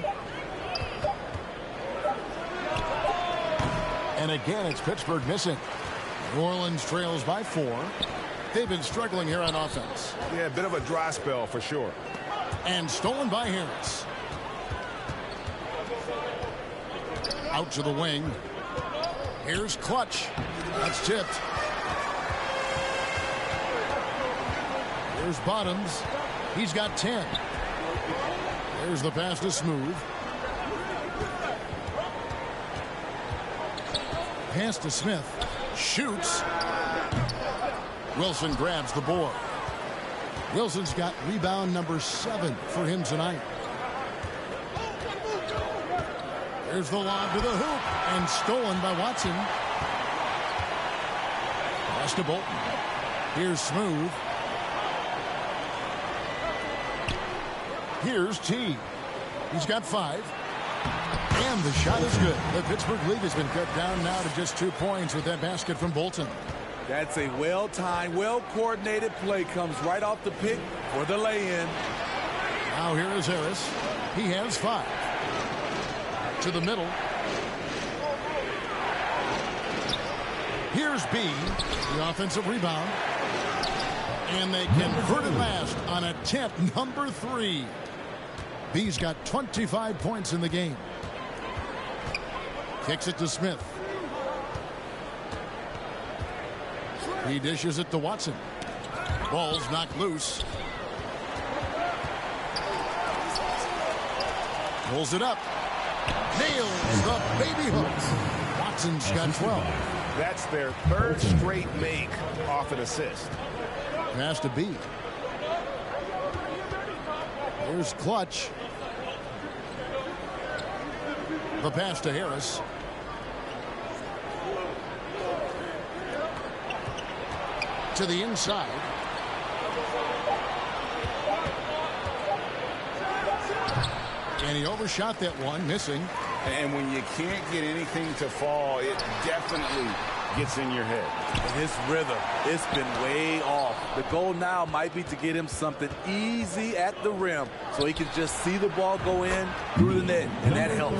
And again, it's Pittsburgh missing. New Orleans trails by 4. They've been struggling here on offense. Yeah, a bit of a dry spell for sure. And stolen by Harris. Out to the wing. Here's Clutch. That's tipped. Here's Bottoms. He's got 10. There's the pass to Smooth. Pass to Smith. Shoots. Wilson grabs the board. Wilson's got rebound number 7 for him tonight. There's the lob to the hoop and stolen by Watson. Pass to Bolton. Here's Smooth. Here's T. He's got 5. And the shot is good. The Pittsburgh lead has been cut down now to just 2 points with that basket from Bolton. That's a well-timed, well-coordinated play. Comes right off the pick for the lay-in. Now here is Harris. He has 5. To the middle. Here's B, the offensive rebound. And they convert it last on attempt number 3. B's got 25 points in the game. Kicks it to Smith. He dishes it to Watson. Ball's knocked loose. Pulls it up. Nails the baby hook. Watson's got 12. That's their 3rd straight make off an assist. Pass to B. Here's Clutch. The pass to Harris. To the inside. And he overshot that one, missing. And when you can't get anything to fall, it definitely gets in your head. And his rhythm, it's been way off. The goal now might be to get him something easy at the rim so he can just see the ball go in through the net, and that helps.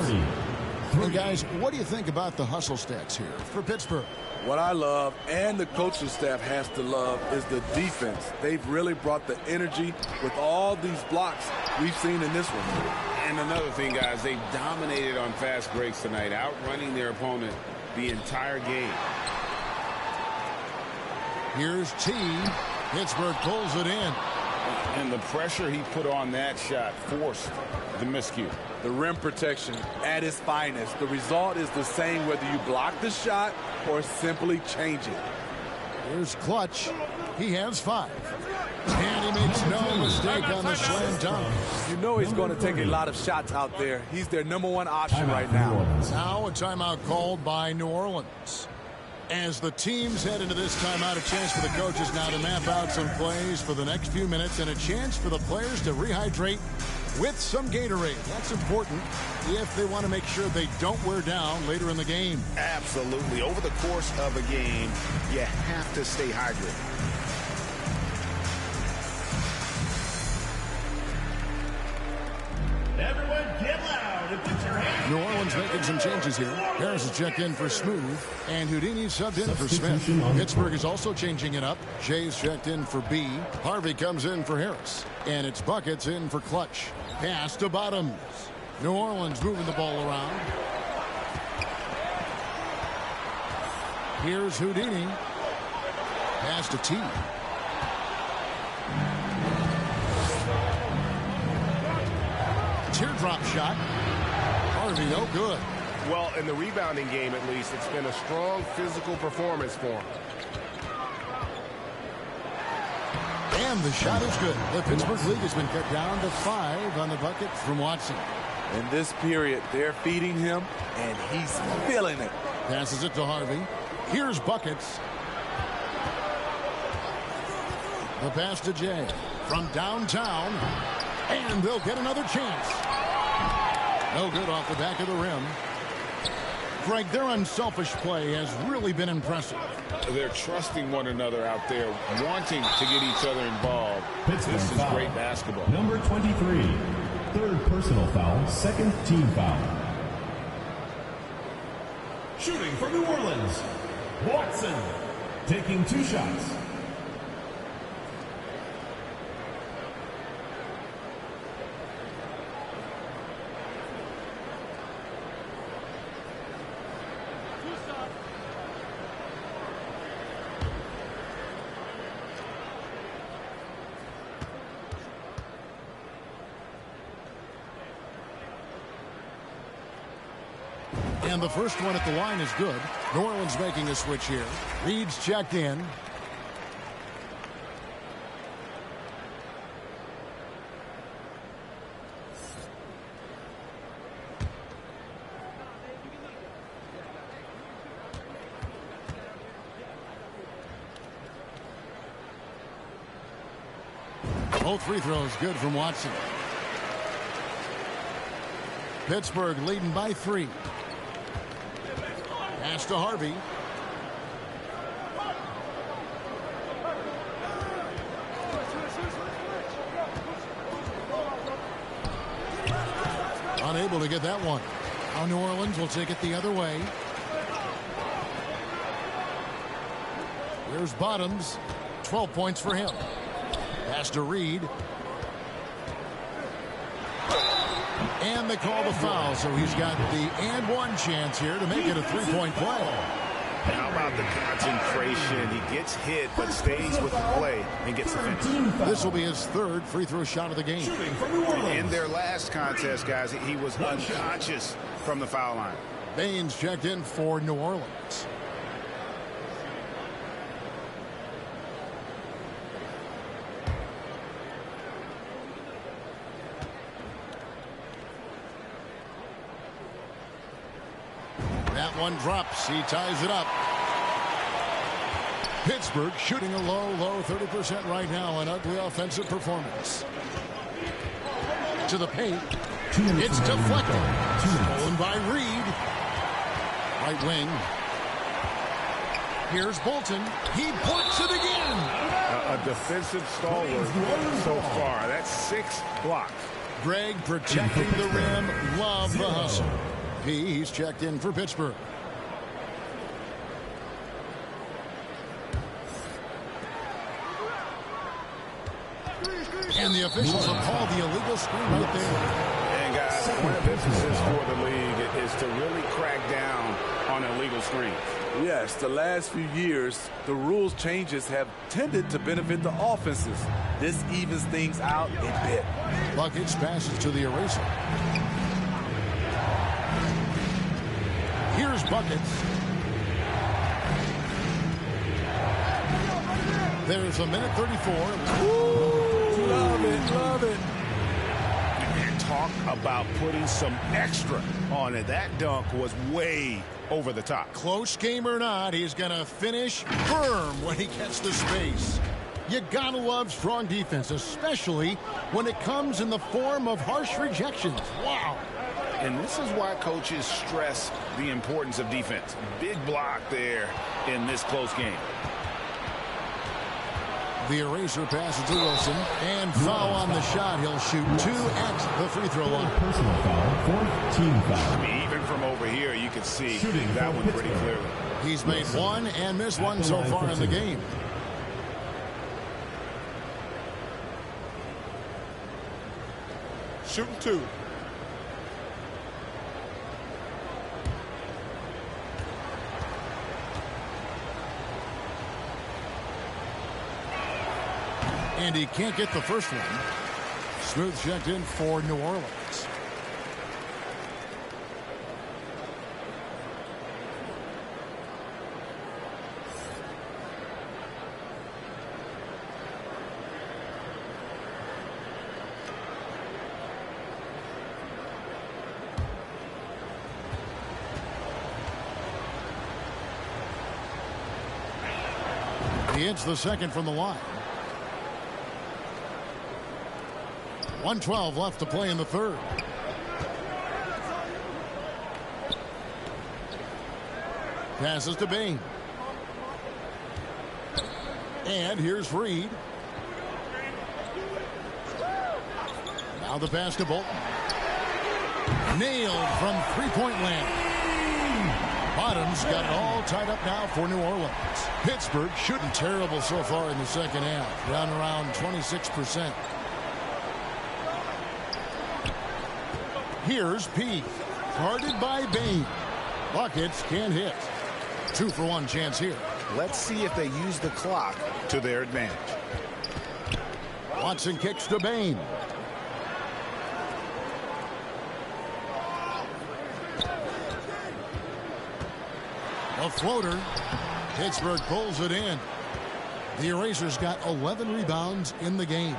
Well, guys, what do you think about the hustle stats here for Pittsburgh? What I love, and the coaching staff has to love, is the defense. They've really brought the energy with all these blocks we've seen in this one. And another thing, guys, they've dominated on fast breaks tonight, outrunning their opponent the entire game. Here's T. Pittsburgh pulls it in. And the pressure he put on that shot forced the miscue. The rim protection at its finest. The result is the same whether you block the shot or simply change it. Here's Clutch. He has 5. And he makes no mistake on the slam dunk. You know he's going to take a lot of shots out there. He's their #1 option right now. Now a timeout called by New Orleans. As the teams head into this timeout, a chance for the coaches now to map out some plays for the next few minutes and a chance for the players to rehydrate with some Gatorade. That's important if they want to make sure they don't wear down later in the game. Absolutely. Over the course of a game, you have to stay hydrated. Everyone get loud and put your hands. New Orleans making some changes here. Harris is checked in for Smooth, and Houdini subbed in for Smith. Pittsburgh is also changing it up. Jay's checked in for B. Harvey comes in for Harris, and it's Buckets in for Clutch. Pass to Bottoms. New Orleans moving the ball around. Here's Houdini. Pass to T. Teardrop shot. Harvey, no good. Well, in the rebounding game, at least, it's been a strong physical performance for him. And the shot is good. The Pittsburgh lead has been cut down to 5 on the bucket from Watson. In this period, they're feeding him, and he's feeling it. Passes it to Harvey. Here's Buckets. The pass to Jay from downtown. And they'll get another chance. No good off the back of the rim. Greg, their unselfish play has really been impressive. They're trusting one another out there, wanting to get each other involved. This is great basketball. Number 23, 3rd personal foul, 2nd team foul. Shooting for New Orleans, Watson, taking 2 shots. And the first one at the line is good. New Orleans making a switch here. Reed's checked in. Both free throws good from Watson. Pittsburgh leading by 3. Pass to Harvey. Unable to get that one. Now New Orleans will take it the other way. Here's Bottoms. 12 points for him. Pass to Reed. And they call the foul, so he's got the and one chance here to make it a 3-point play. How about the concentration? He gets hit, but stays with the play and gets the finish. This will be his 3rd free throw shot of the game. In their last contest, guys, he was unconscious from the foul line. Baines checked in for New Orleans. That one drops. He ties it up. Pittsburgh shooting a low 30% right now. An ugly offensive performance. To the paint. It's deflected. Stolen by Reed. Right wing. Here's Bolton. He puts it again. A defensive stalwart so far. That's 6 blocks. Greg protecting the rim. Love the hustle. He's checked in for Pittsburgh. And the officials will call the illegal screen right there. And guys, one of the emphasis for the league is to really crack down on illegal screens. Yes, the last few years, the rules changes have tended to benefit the offenses. This evens things out a bit. Buckets passes to the eraser. Here's Buckets. There's a minute 34. Ooh, love it, love it. And talk about putting some extra on it. That dunk was way over the top. Close game or not, he's going to finish firm when he gets the space. You gotta love strong defense, especially when it comes in the form of harsh rejections. Wow. And this is why coaches stress the importance of defense. Big block there in this close game. The eraser passes to Wilson, and foul on the shot. He'll shoot 2 at the free throw line. Personal foul, 4th team foul. Even from over here, you can see that one pretty clearly. He's made 1 and missed 1 so far in the game. Shooting 2. And he can't get the first one. Smooth checked in for New Orleans. He hits the second from the line. 1:12 left to play in the third. Passes to Bain. And here's Reed. Now the pass to Bolton. Nailed from three-point land. Bottoms got it all tied up now for New Orleans. Pittsburgh shooting terrible so far in the second half. Down around 26%. Here's P. Guarded by Bain. Buckets can't hit. 2-for-1 chance here. Let's see if they use the clock to their advantage. Watson kicks to Bain. A floater. Pittsburgh pulls it in. The Erasers got 11 rebounds in the game.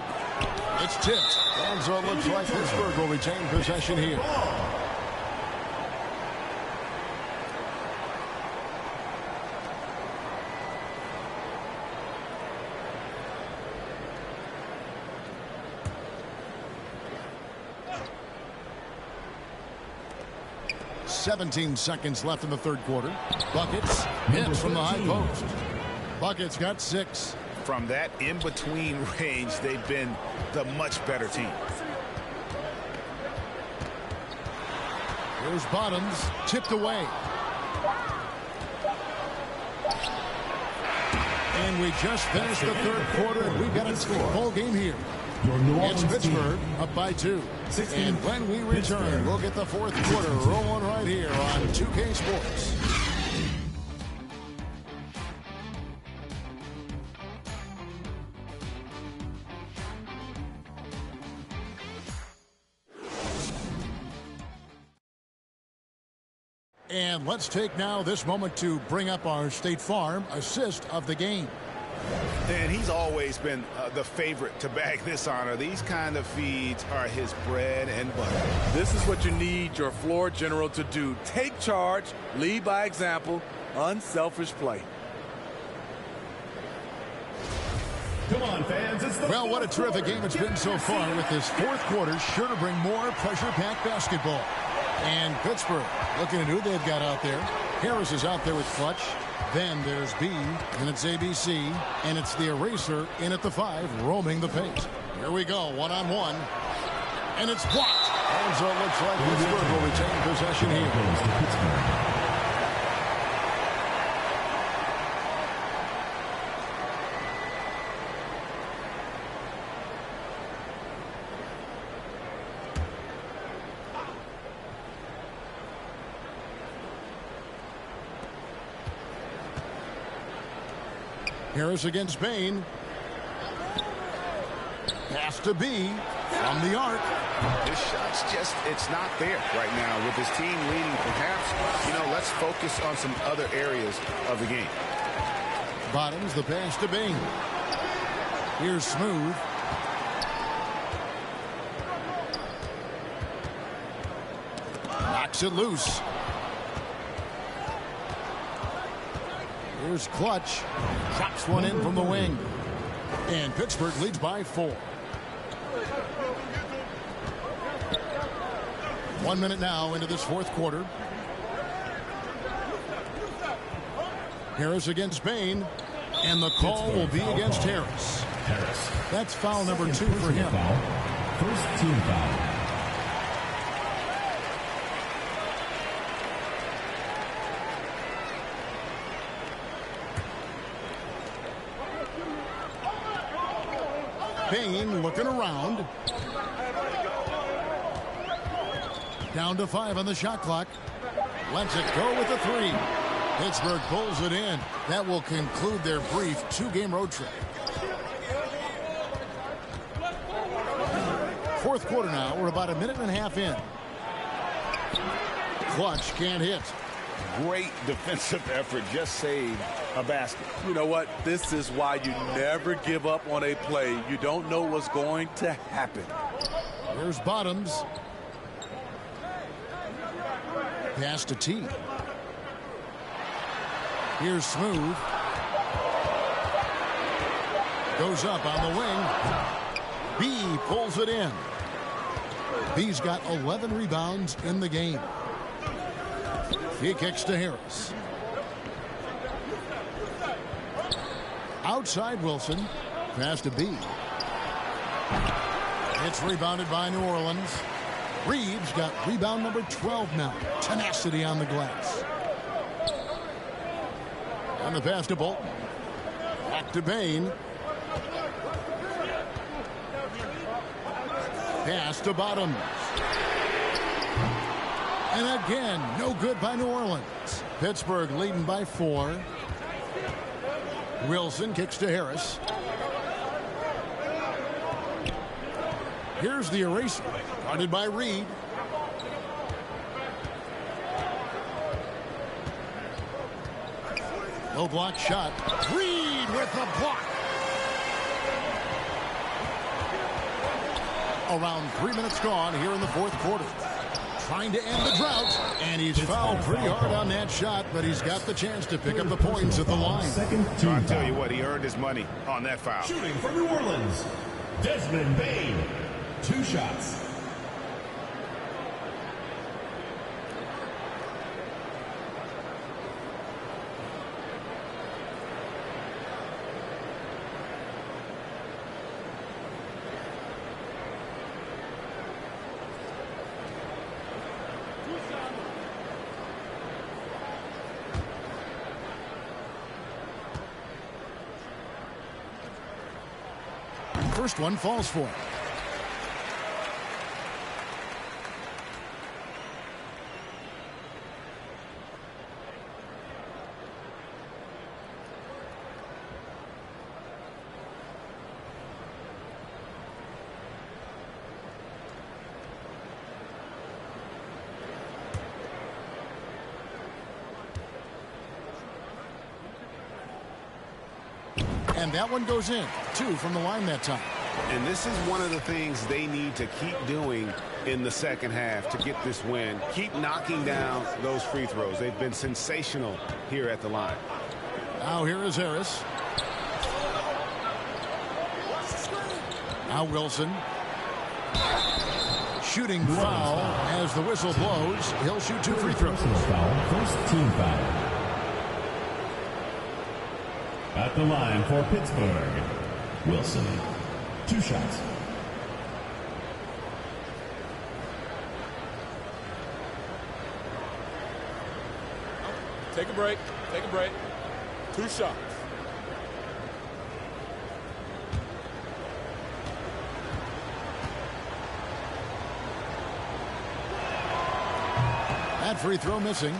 It's tipped. And so it looks like Pittsburgh will retain possession here. 17 seconds left in the third quarter. Buckets hits from the high post. Buckets got 6. From that in-between range, they've been the much better team. Here's Bottoms, tipped away. And we just finished the third quarter, and we've got a full game here. It's Pittsburgh up by 2. And when we return, we'll get the fourth quarter rolling right here on 2K Sports. And let's take now this moment to bring up our State Farm assist of the game. And he's always been the favorite to bag this honor. These kind of feeds are his bread and butter. This is what you need your floor general to do. Take charge, lead by example, unselfish play. Come on, fans. It's the well, what a terrific game it's been so far with this fourth quarter. Sure to bring more pressure-packed basketball. And Pittsburgh looking at who they've got out there. Harris is out there with clutch. Then there's B, and it's ABC, and it's the eraser in at the 5, roaming the paint. Here we go, one-on-one, and it's blocked. And so it looks like Pittsburgh will retain possession here. Harris against Bain. Pass to B from the arc. This shot's just, it's not there right now. With his team leading, perhaps, you know, let's focus on some other areas of the game. Bottoms, the pass to Bain. Here's Smooth. Knocks it loose. Here's Clutch. Drops one in from the wing. And Pittsburgh leads by 4. 1 minute now into this fourth quarter. Harris against Bain. And the call will be against Harris. That's foul number 2 for him. First team foul. Bain looking around. Down to 5 on the shot clock. Lets it go with the 3. Pittsburgh pulls it in. That will conclude their brief 2-game road trip. Fourth quarter now. We're about a minute and a half in. Clutch can't hit. Great defensive effort. Just saved a basket. You know what? This is why you never give up on a play. You don't know what's going to happen. Here's Bottoms. Pass to T. Here's Smooth. Goes up on the wing. B pulls it in. B's got 11 rebounds in the game. He kicks to Harris. Outside Wilson. Pass to B. It's rebounded by New Orleans. Reeves got rebound number 12 now. Tenacity on the glass. And the pass to Bolton. Back to Bain. Pass to Bottoms. And again, no good by New Orleans. Pittsburgh leading by 4. Wilson kicks to Harris. Here's the eraser. Guarded by Reed. No block shot. Reed with the block. Around 3 minutes gone here in the fourth quarter. Trying to end the drought, and he's fouled pretty hard on that shot, but he's got the chance to pick up the points at the line. So I'll tell you what, he earned his money on that foul. Shooting for New Orleans, Desmond Bain. 2 shots. first one falls for him. And that one goes in. 2 from the line that time. And this is one of the things they need to keep doing in the second half to get this win. Keep knocking down those free throws. They've been sensational here at the line. Now here is Harris. Now Wilson. Shooting foul as the whistle blows. He'll shoot 2 free throws. First team foul. At the line for Pittsburgh, Wilson. 2 shots. Take a break. Take a break. 2 shots. That free throw missing.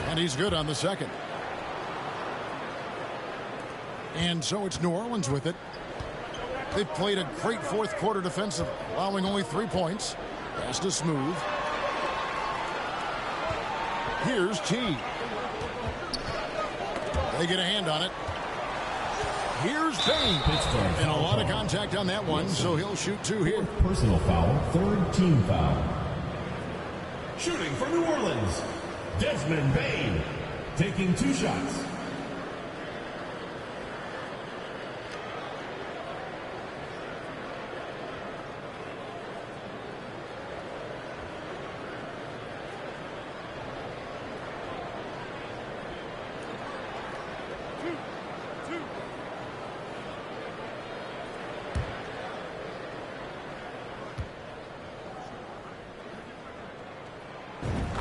And he's good on the second. And so it's New Orleans with it. They've played a great fourth quarter defensive, allowing only 3 points. Pass to Smooth. Here's T. They get a hand on it. Here's Payne. And a lot of contact on that one, so he'll shoot 2 here. Personal foul, 3rd team foul. Shooting for New Orleans, Desmond Bane, taking 2 shots.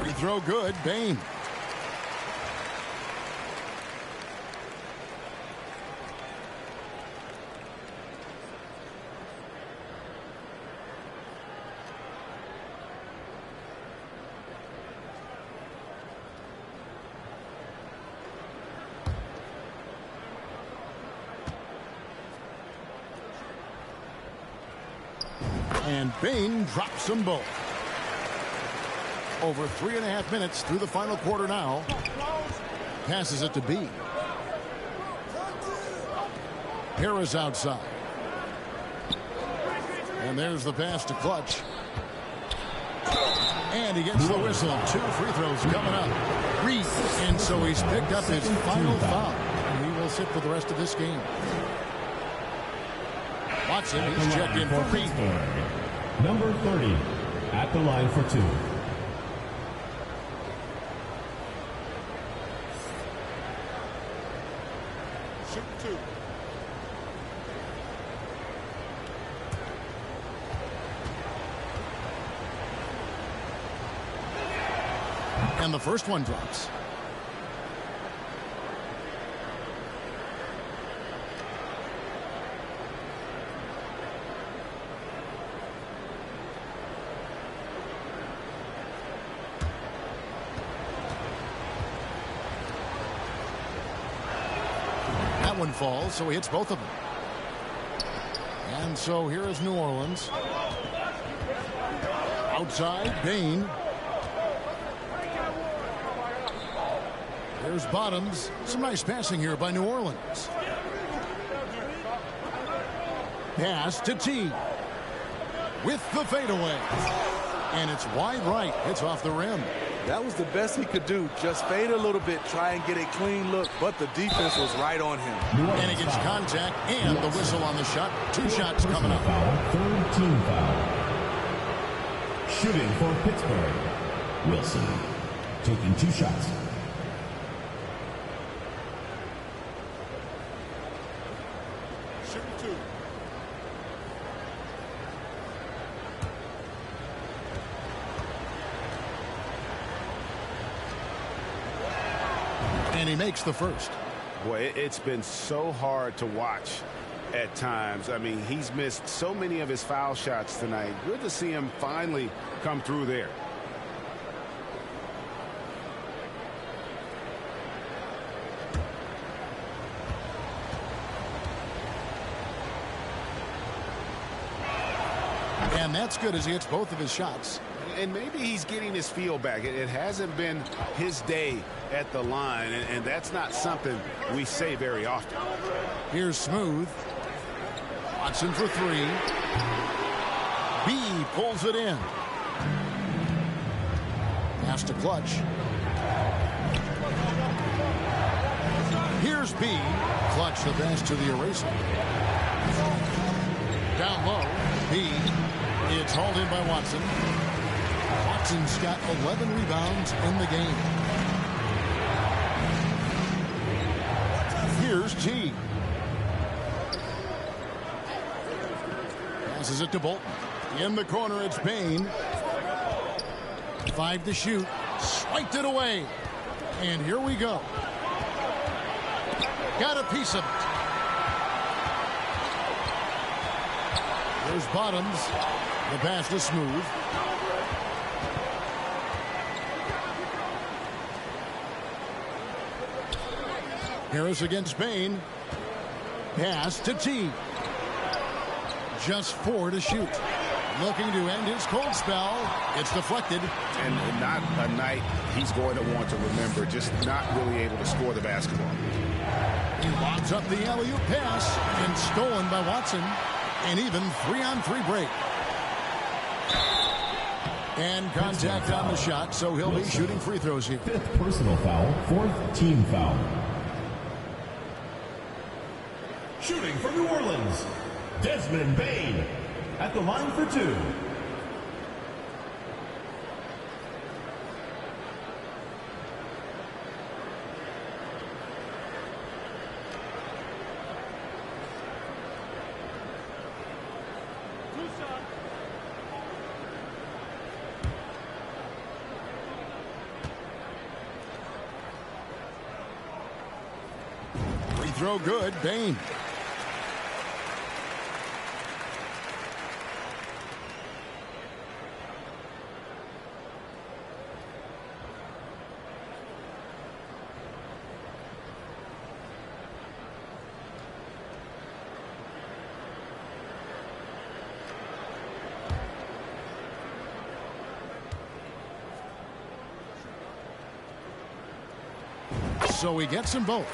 Free throw good, Bane. And Bane drops them both. Over 3.5 minutes through the final quarter now. Passes it to B. Harris outside. And there's the pass to Clutch. And he gets the whistle. 2 free throws coming up. Reese. And so he's picked up his final foul. And he will sit for the rest of this game. Watson, he's checked in for Reese. Number 30 at the line for 2. Shoot 2. And the first one drops. That one falls, so he hits both of them. And so here is New Orleans. Outside, Bane. There's Bottoms. Some nice passing here by New Orleans. Pass to T. With the fadeaway. And it's wide right. It's off the rim. That was the best he could do. Just fade a little bit, try and get a clean look, but the defense was right on him. And he gets contact and the whistle on the shot. 2 shots coming up. Foul, 3rd team foul. Shooting for Pittsburgh, Wilson, taking 2 shots. shooting 2. And he makes the first. Boy, it's been so hard to watch at times. I mean, he's missed so many of his foul shots tonight. Good to see him finally come through there. And that's good as he hits both of his shots. And maybe he's getting his feel back. It hasn't been his day at the line, and that's not something we say very often. Here's Smooth. Watson for 3. B pulls it in. Pass to Clutch. Here's B. Clutch the pass to the eraser. Down low. B. It's hauled in by Watson. Watson's got 11 rebounds in the game. Here's T. Passes it to Bolton. In the corner, it's Bain. 5 to shoot. Swiped it away. And here we go. Got a piece of it. There's Bottoms. The pass to Smooth. Harris against Bain. Pass to T. Just 4 to shoot. Looking to end his cold spell. It's deflected. And not a night he's going to want to remember. Just not really able to score the basketball. He lobs up the alley-oop pass and stolen by Watson. An even 3-on-3 break. And contact on the shot, so he'll be shooting free throws here. 5th personal foul, 4th team foul. Shooting for New Orleans, Desmond Bain at the line for 2. Free throw good, Bain. So he gets them both.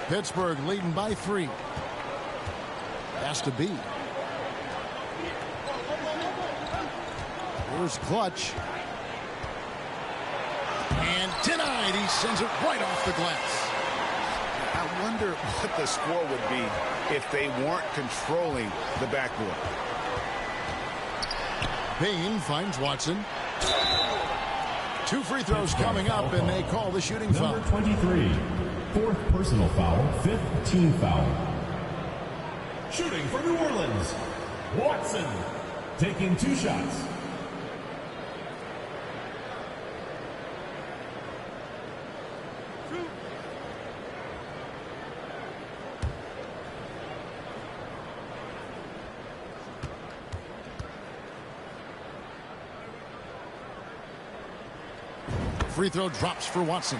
Pittsburgh leading by 3. Has to be. Here's Clutch. And denied. He sends it right off the glass. I wonder what the score would be if they weren't controlling the backboard. Bain finds Watson. 2 free throws coming up, and they call the shooting foul. Number 23, 4th personal foul, 5th team foul. Shooting for New Orleans, Watson, taking 2 shots. Free throw drops for Watson.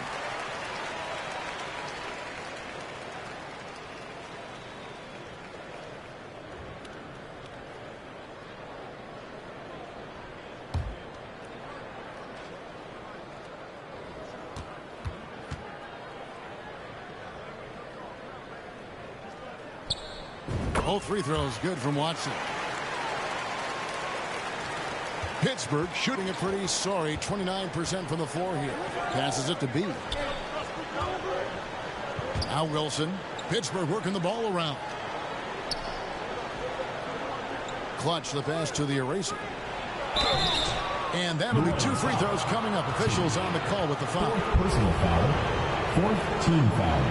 Both free throws good from Watson. Pittsburgh shooting it pretty sorry. 29% from the floor here. Passes it to B. Now Wilson. Pittsburgh working the ball around. Clutch the pass to the eraser. And that'll be 2 free throws coming up. Officials on the call with the foul. 4th personal foul, 4th team foul.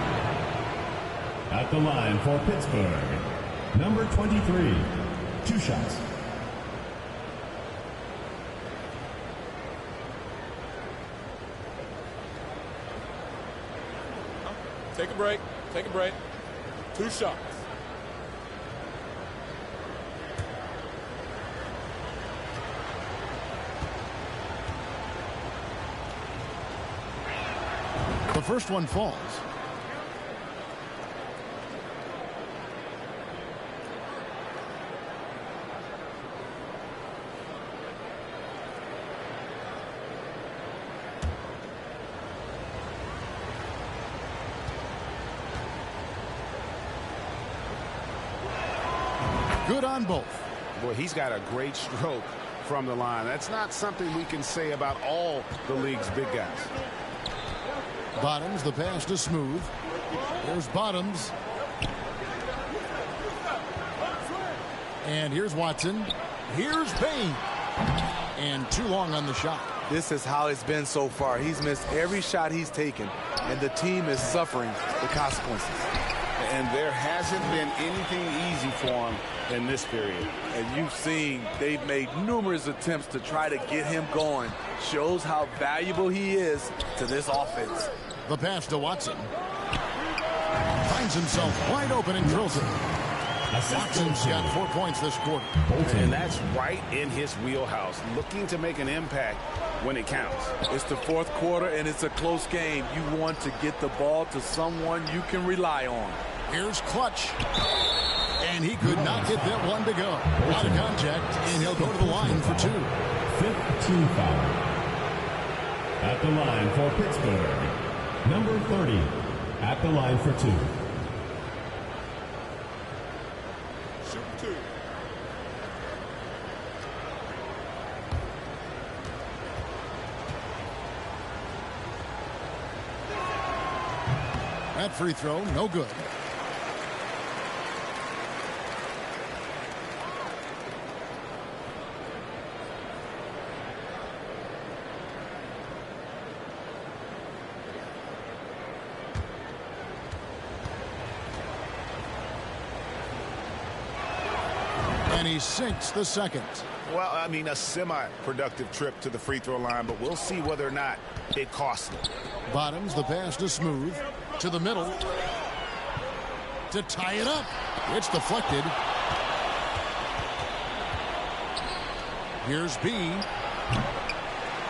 At the line for Pittsburgh, number 23, 2 shots. Take a break. Take a break. 2 shots. The first one falls. Good on both. Boy, he's got a great stroke from the line. That's not something we can say about all the league's big guys. Bottoms, the pass to Smooth. There's Bottoms. And here's Watson. Here's Payne. And too long on the shot. This is how it's been so far. He's missed every shot he's taken, and the team is suffering the consequences. And there hasn't been anything easy for him in this period. And you've seen they've made numerous attempts to try to get him going. Shows how valuable he is to this offense. The pass to Watson. Finds himself wide open and drills it. Watson's got 4 points this quarter. And that's right in his wheelhouse. Looking to make an impact when it counts. It's the fourth quarter, and it's a close game. You want to get the ball to someone you can rely on. Here's Clutch. And he could not get that one to go. Out of contact, and he'll go to the line for 2. 15 foul. At the line for Pittsburgh, number 30. At the line for 2. Shoot 2. That free throw, no good. And he sinks the second. Well, I mean, a semi-productive trip to the free throw line, but we'll see whether or not it costs him. Bottoms, the pass to Smooth. To the middle. To tie it up. It's deflected. Here's B.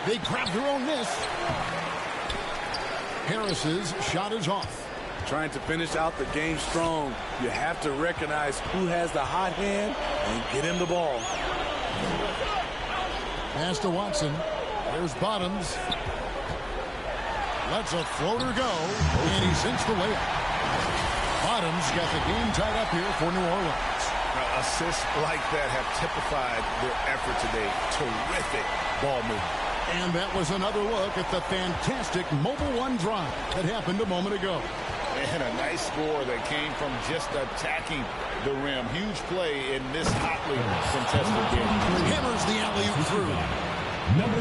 They grab their own miss. Harris's shot is off. Trying to finish out the game strong, you have to recognize who has the hot hand and get him the ball. Pass to Watson. There's Bottoms. Lets a floater go, and he sinks the layup. Bottoms got the game tied up here for New Orleans. Assists like that have typified their effort today. Terrific ball movement. And that was another look at the fantastic Mobile One drive that happened a moment ago. And a nice score that came from just attacking the rim. Huge play in this hotly contested game. Hammers the alley-oop through.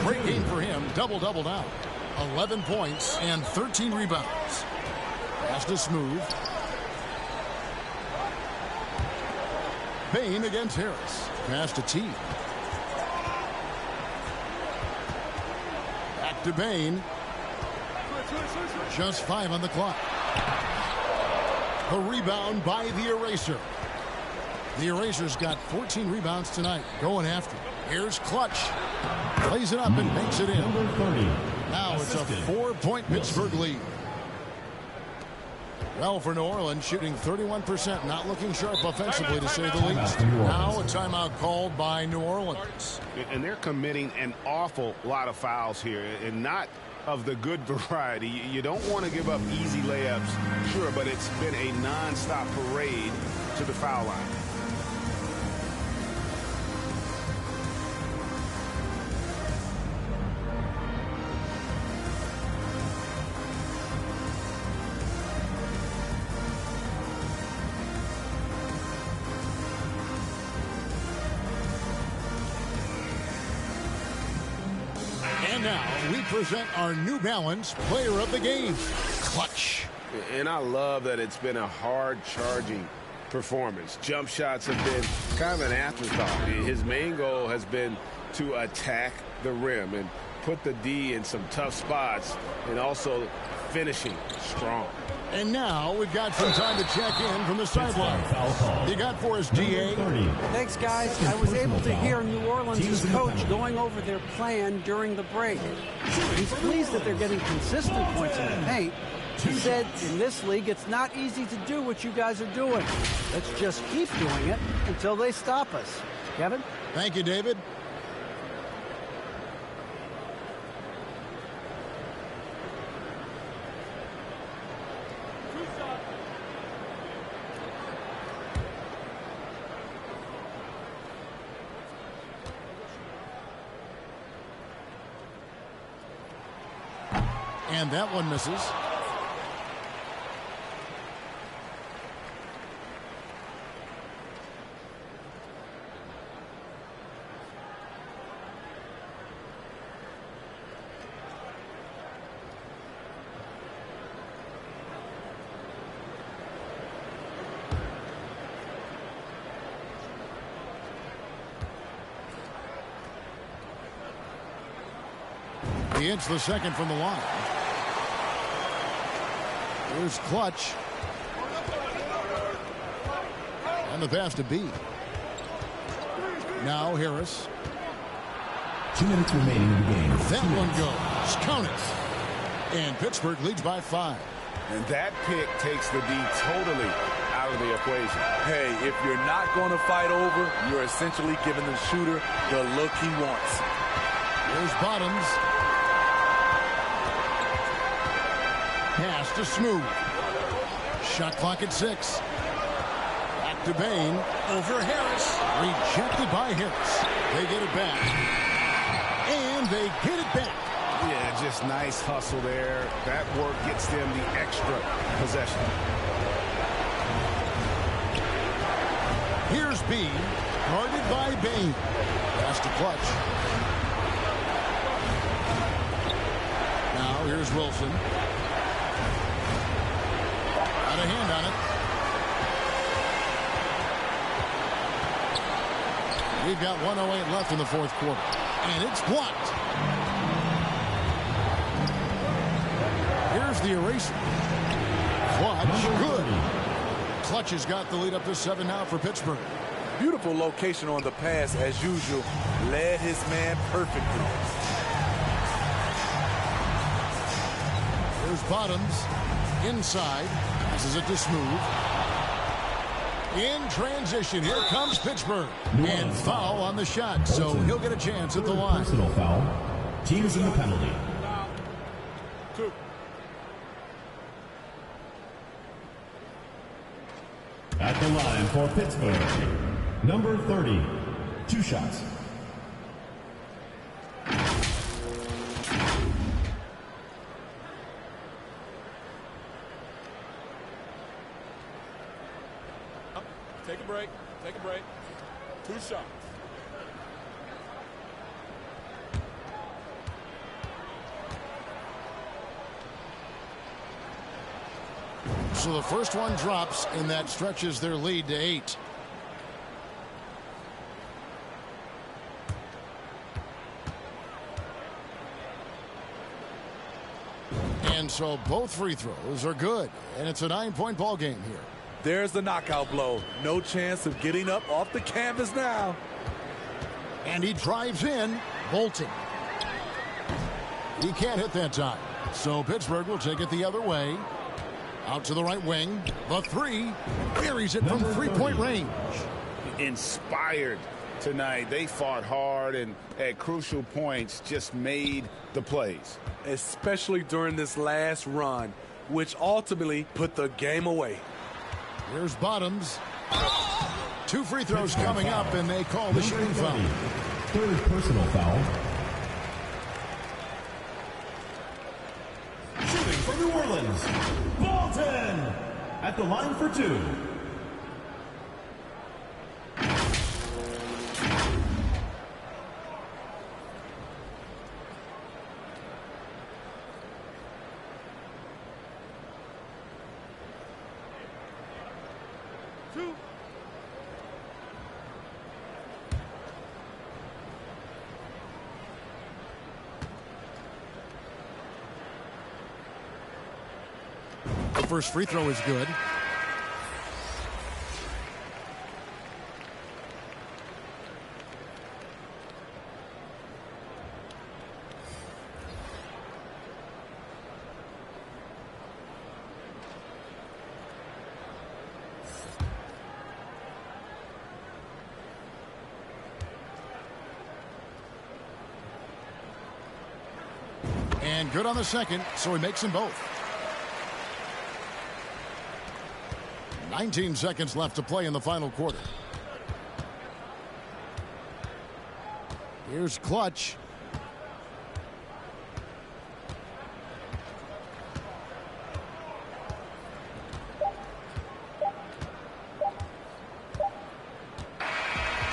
Great game for him. Double-double now. 11 points and 13 rebounds. Pass to Smooth. Bain against Harris. Pass to T. Back to Bain. Just 5 on the clock. The rebound by the Eraser. The Eraser's got 14 rebounds tonight. Going after it. Here's Clutch. Plays it up and makes it in. Now it's a 4-point Pittsburgh lead. Well, for New Orleans, shooting 31%, not looking sharp offensively, to say the least. Now a timeout called by New Orleans. And they're committing an awful lot of fouls here, and not of the good variety. You don't want to give up easy layups, sure, but it's been a non-stop parade to the foul line. And now we present our New Balance Player of the Game, Clutch. And I love that it's been a hard-charging performance. Jump shots have been kind of an afterthought. His main goal has been to attack the rim and put the D in some tough spots and also finishing strong. And now we've got some time to check in from the sideline. You got for us, DA? Thanks, guys. I was able to hear New Orleans' coach going over their plan during the break. He's pleased that they're getting consistent points in the paint. He said, in this league, it's not easy to do what you guys are doing. Let's just keep doing it until they stop us. Kevin? Thank you, David. And that one misses. He hits the second from the line. Here's Clutch. And the pass to B. Now Harris. 2 minutes remaining in the game. That one goes. Count it. And Pittsburgh leads by 5. And that pick takes the D totally out of the equation. Hey, if you're not going to fight over, you're essentially giving the shooter the look he wants. Here's Bottoms. Pass to Smooth. Shot clock at 6. Back to Bain. Over Harris. Rejected by Harris. They get it back. And they get it back. Yeah, just nice hustle there. That work gets them the extra possession. Here's B. Guarded by Bain. Pass to Clutch. Now here's Wilson. A hand on it. We've got 1:08 left in the fourth quarter. And it's blocked. Here's the eraser. Clutch. Good. Clutch has got the lead up to 7 now for Pittsburgh. Beautiful location on the pass as usual. Led his man perfectly. Here's Bottoms. Inside. Passes it to Smooth. In transition, here comes Pittsburgh. And foul on the shot, so he'll get a chance at the line. Personal foul. Teams in the penalty. 2. At the line for Pittsburgh, number 30. 2 shots. Take a break. Take a break. 2 shots. So the first one drops, and that stretches their lead to 8. And so both free throws are good, and it's a 9-point ball game here. There's the knockout blow. No chance of getting up off the canvas now. And he drives in, Bolton. He can't hit that time. So Pittsburgh will take it the other way. Out to the right wing. The 3 buries it from 3-point range. Inspired tonight. They fought hard and at crucial points just made the plays. Especially during this last run, which ultimately put the game away. Here's Bottoms. 2 free throws coming up, and they call the shooting foul. 3rd personal foul. Shooting for New Orleans, Bolton at the line for 2. The first free throw is good. And good on the second, so he makes them both. 19 seconds left to play in the final quarter. Here's Clutch.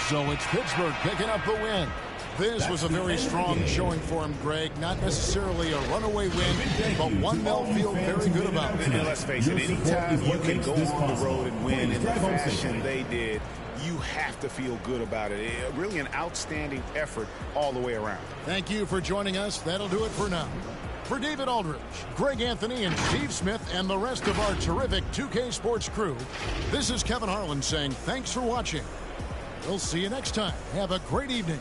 So it's Pittsburgh picking up the win. This was a very strong showing for him, Greg. Not necessarily a runaway win, but one they'll feel very good about. And let's face it, anytime you can go on the road and win in the fashion they did, you have to feel good about it. Really an outstanding effort all the way around. Thank you for joining us. That'll do it for now. For David Aldridge, Greg Anthony, and Steve Smith, and the rest of our terrific 2K Sports crew, this is Kevin Harlan saying thanks for watching. We'll see you next time. Have a great evening.